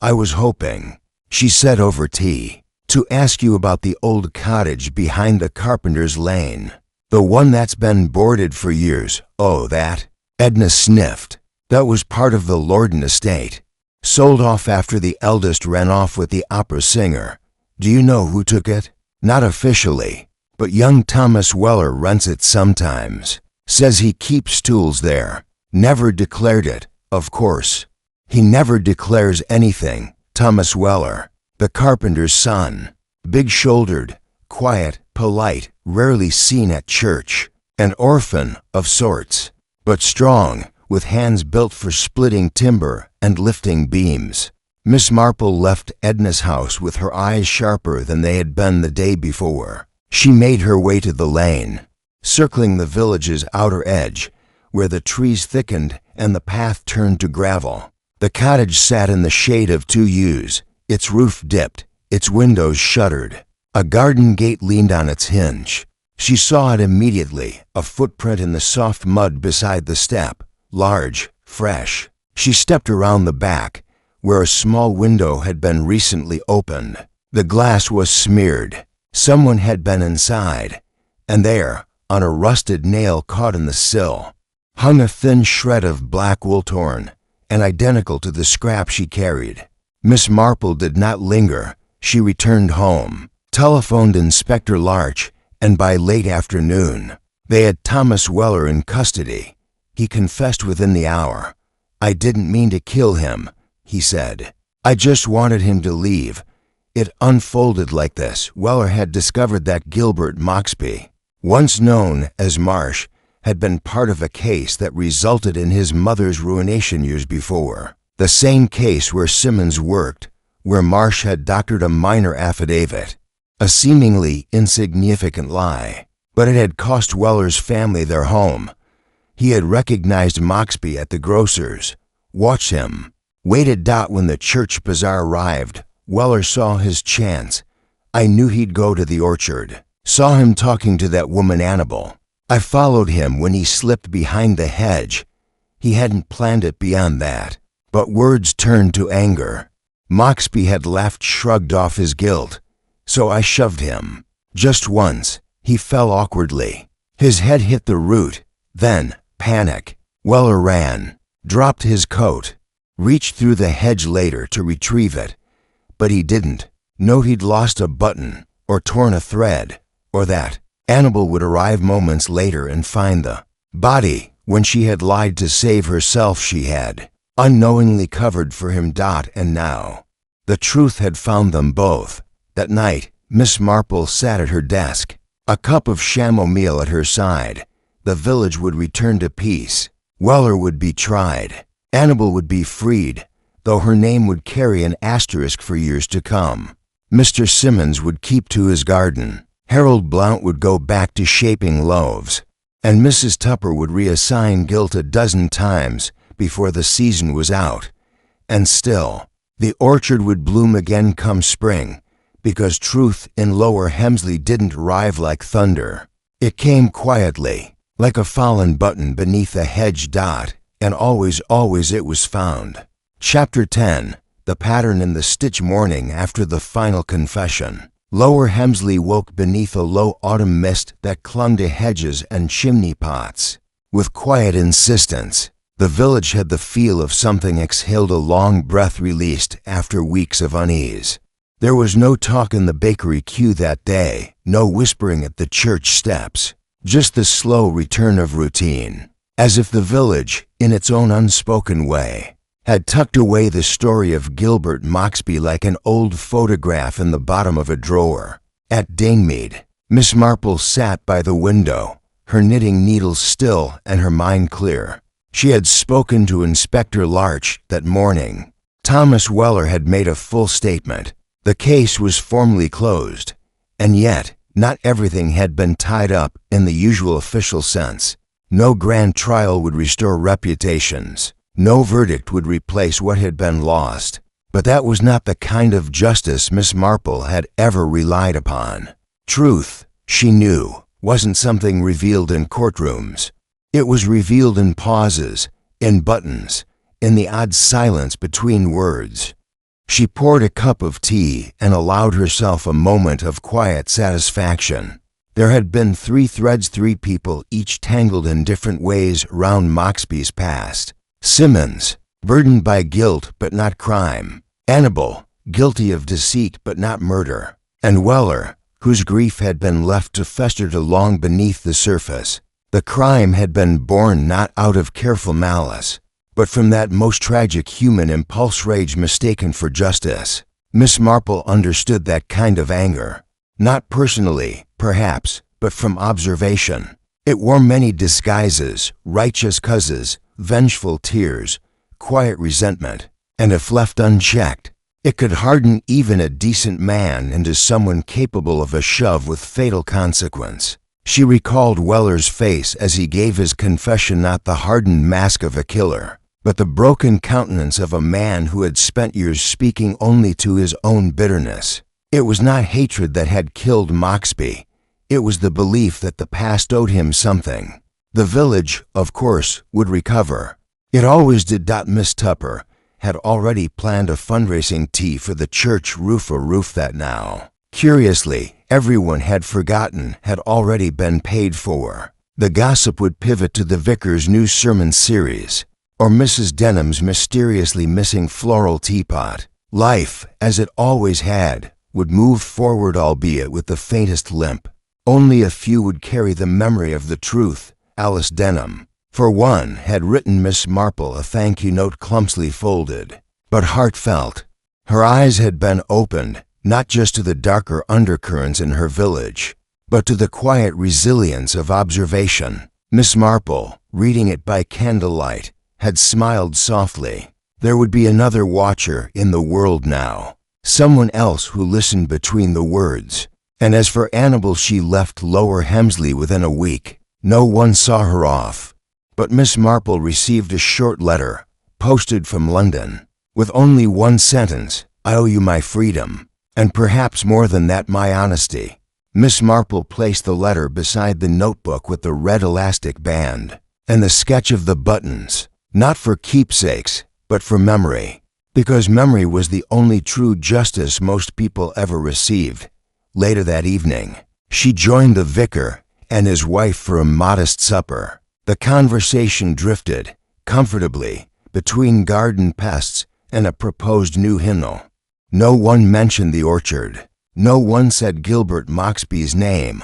"I was hoping," she said over tea, "to ask you about the old cottage behind the Carpenter's Lane. The one that's been boarded for years." "Oh, that?" Edna sniffed. "That was part of the Lorden estate. Sold off after the eldest ran off with the opera singer. Do you know who took it?" "Not officially, but young Thomas Weller rents it sometimes. Says he keeps tools there. Never declared it, of course. He never declares anything, Thomas Weller, the carpenter's son." Big-shouldered, quiet, polite, rarely seen at church. An orphan of sorts, but strong, with hands built for splitting timber and lifting beams. Miss Marple left Edna's house with her eyes sharper than they had been the day before. She made her way to the lane, circling the village's outer edge, where the trees thickened and the path turned to gravel. The cottage sat in the shade of 2 yews, its roof dipped, its windows shuttered. A garden gate leaned on its hinge. She saw it immediately, a footprint in the soft mud beside the step, large, fresh. She stepped around the back, where a small window had been recently opened. The glass was smeared. Someone had been inside, and there, on a rusted nail caught in the sill, hung a thin shred of black wool torn, and identical to the scrap she carried. Miss Marple did not linger. She returned home, telephoned Inspector Larch, and by late afternoon, they had Thomas Weller in custody. He confessed within the hour. "I didn't mean to kill him," he said. "I just wanted him to leave." It unfolded like this. Weller had discovered that Gilbert Moxby, once known as Marsh, had been part of a case that resulted in his mother's ruination years before. The same case where Simmons worked, where Marsh had doctored a minor affidavit. A seemingly insignificant lie, but it had cost Weller's family their home. He had recognized Moxby at the grocer's, watched him, waited. When the church bazaar arrived, Weller saw his chance. "I knew he'd go to the orchard. Saw him talking to that woman Annabel. I followed him when he slipped behind the hedge." He hadn't planned it beyond that, but words turned to anger. Moxby had laughed, shrugged off his guilt. "So I shoved him. Just once." He fell awkwardly. His head hit the root. Then, panic. Weller ran, dropped his coat, reached through the hedge later to retrieve it. But he didn't. Note he'd lost a button, or torn a thread, or that Annabel would arrive moments later and find the body when she had lied to save herself. She had unknowingly covered for him. And now, the truth had found them both. That night, Miss Marple sat at her desk, a cup of chamomile at her side. The village would return to peace. Weller would be tried. Annabel would be freed, though her name would carry an asterisk for years to come. Mr. Simmons would keep to his garden. Harold Blount would go back to shaping loaves. And Mrs. Tupper would reassign guilt a dozen times before the season was out. And still, the orchard would bloom again come spring, because truth in Lower Hemsley didn't arrive like thunder. It came quietly, like a fallen button beneath a hedge. And always it was found. Chapter 10. The pattern in the stitch. Morning after the final confession, Lower Hemsley woke beneath a low autumn mist that clung to hedges and chimney pots. With quiet insistence, the village had the feel of something exhaled, a long breath released after weeks of unease. There was no talk in the bakery queue that day, no whispering at the church steps, just the slow return of routine, as if the village, in its own unspoken way, had tucked away the story of Gilbert Moxby like an old photograph in the bottom of a drawer. At Danemead, Miss Marple sat by the window, her knitting needles still and her mind clear. She had spoken to Inspector Larch that morning. Thomas Weller had made a full statement. The case was formally closed, and yet not everything had been tied up in the usual official sense. No grand trial would restore reputations. No verdict would replace what had been lost. But that was not the kind of justice Miss Marple had ever relied upon. Truth, she knew, wasn't something revealed in courtrooms. It was revealed in pauses, in buttons, in the odd silence between words. She poured a cup of tea and allowed herself a moment of quiet satisfaction. There had been 3 threads, 3 people, each tangled in different ways round Moxby's past. Simmons, burdened by guilt but not crime. Annabel, guilty of deceit but not murder. And Weller, whose grief had been left to fester too long beneath the surface. The crime had been born not out of careful malice, but from that most tragic human impulse, rage mistaken for justice. Miss Marple understood that kind of anger. Not personally, perhaps, but from observation. It wore many disguises: righteous cusses, vengeful tears, quiet resentment, and if left unchecked, it could harden even a decent man into someone capable of a shove with fatal consequence. She recalled Weller's face as he gave his confession, not the hardened mask of a killer, but the broken countenance of a man who had spent years speaking only to his own bitterness. It was not hatred that had killed Moxby. It was the belief that the past owed him something. The village, of course, would recover. It always did. Miss Tupper had already planned a fundraising tea for the church roof that now, curiously, everyone had forgotten had already been paid for. The gossip would pivot to the vicar's new sermon series, or Mrs. Denham's mysteriously missing floral teapot. Life, as it always had, would move forward, albeit with the faintest limp. Only a few would carry the memory of the truth. Alice Denham, for one, had written Miss Marple a thank you note clumsily folded, but heartfelt. Her eyes had been opened, not just to the darker undercurrents in her village, but to the quiet resilience of observation. Miss Marple, reading it by candlelight, had smiled softly. There would be another watcher in the world now, someone else who listened between the words. And as for Annabel, she left Lower Hemsley within a week. No one saw her off. But Miss Marple received a short letter, posted from London, with only one sentence: "I owe you my freedom, and perhaps more than that, my honesty." Miss Marple placed the letter beside the notebook with the red elastic band, and the sketch of the buttons, not for keepsakes, but for memory, because memory was the only true justice most people ever received. Later that evening, she joined the vicar and his wife for a modest supper. The conversation drifted, comfortably, between garden pests and a proposed new hymnal. No one mentioned the orchard. No one said Gilbert Moxby's name.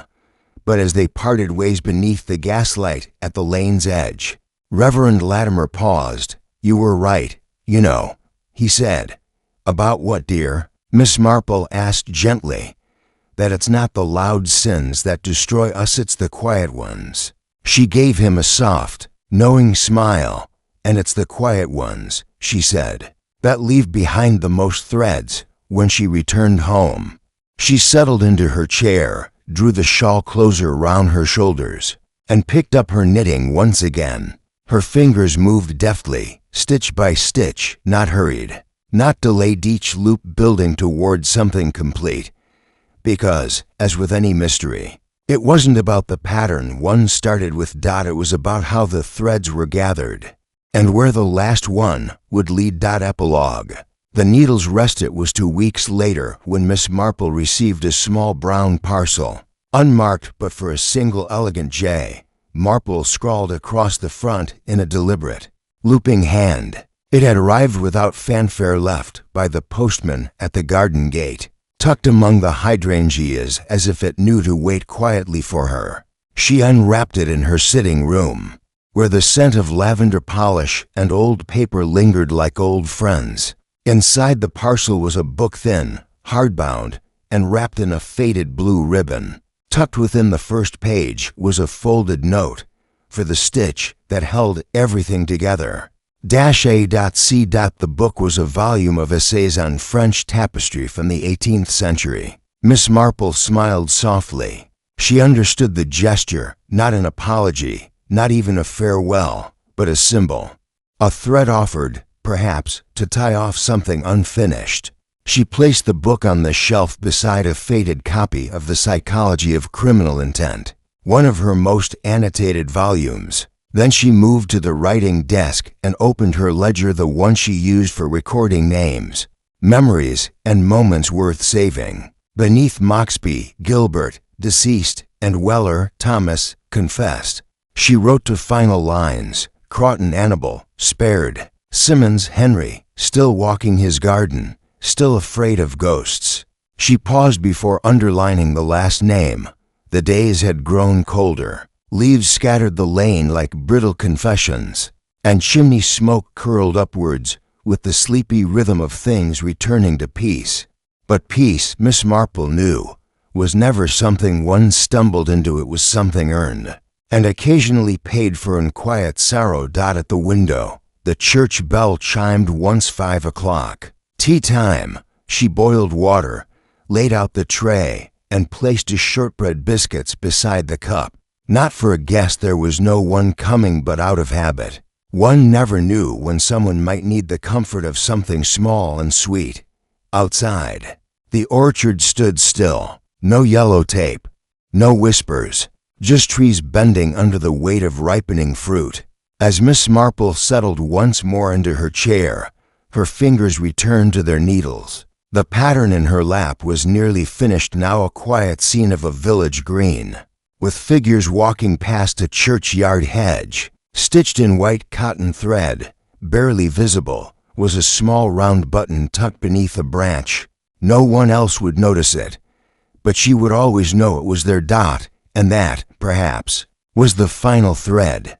But as they parted ways beneath the gaslight at the lane's edge, Reverend Latimer paused. "You were right, you know," he said. "About what, dear?" Miss Marple asked gently. "That it's not the loud sins that destroy us, it's the quiet ones." She gave him a soft, knowing smile. "And it's the quiet ones," she said, "that leave behind the most threads." When she returned home, she settled into her chair, drew the shawl closer round her shoulders, and picked up her knitting once again. Her fingers moved deftly, stitch by stitch, not hurried, not delayed, each loop building toward something complete. Because, as with any mystery, it wasn't about the pattern one started with. It was about how the threads were gathered, and where the last one would lead. Epilogue. The needle's rest. It was 2 weeks later when Miss Marple received a small brown parcel, unmarked but for a single elegant J. Marple scrawled across the front in a deliberate, looping hand. It had arrived without fanfare, left by the postman at the garden gate, tucked among the hydrangeas as if it knew to wait quietly for her. She unwrapped it in her sitting room, where the scent of lavender polish and old paper lingered like old friends. Inside the parcel was a book, thin, hardbound, and wrapped in a faded blue ribbon. Tucked within the first page was a folded note for the stitch that held everything together. -A.C. The book was a volume of essays on French tapestry from the 18th century. Miss Marple smiled softly. She understood the gesture, not an apology, not even a farewell, but a symbol. A thread offered, perhaps, to tie off something unfinished. She placed the book on the shelf beside a faded copy of The Psychology of Criminal Intent, one of her most annotated volumes. Then she moved to the writing desk and opened her ledger, the one she used for recording names, memories, and moments worth saving. Beneath Moxby, Gilbert, deceased, and Weller, Thomas, confessed. She wrote to final lines: Crawton, Annabel, spared. Simmons, Henry, still walking his garden, still afraid of ghosts. She paused before underlining the last name. The days had grown colder. Leaves scattered the lane like brittle confessions, and chimney smoke curled upwards with the sleepy rhythm of things returning to peace. But peace, Miss Marple knew, was never something one stumbled into, it was something earned, and occasionally paid for in quiet sorrow. At the window, the church bell chimed once 5 o'clock. Tea time. She boiled water, laid out the tray, and placed a shortbread biscuits beside the cup. Not for a guest, there was no one coming, but out of habit. One never knew when someone might need the comfort of something small and sweet. Outside, the orchard stood still. No yellow tape, no whispers, just trees bending under the weight of ripening fruit. As Miss Marple settled once more into her chair, her fingers returned to their needles. The pattern in her lap was nearly finished now, a quiet scene of a village green, with figures walking past a churchyard hedge. Stitched in white cotton thread, barely visible, was a small round button tucked beneath a branch. No one else would notice it, but she would always know it was there. And that, perhaps, was the final thread.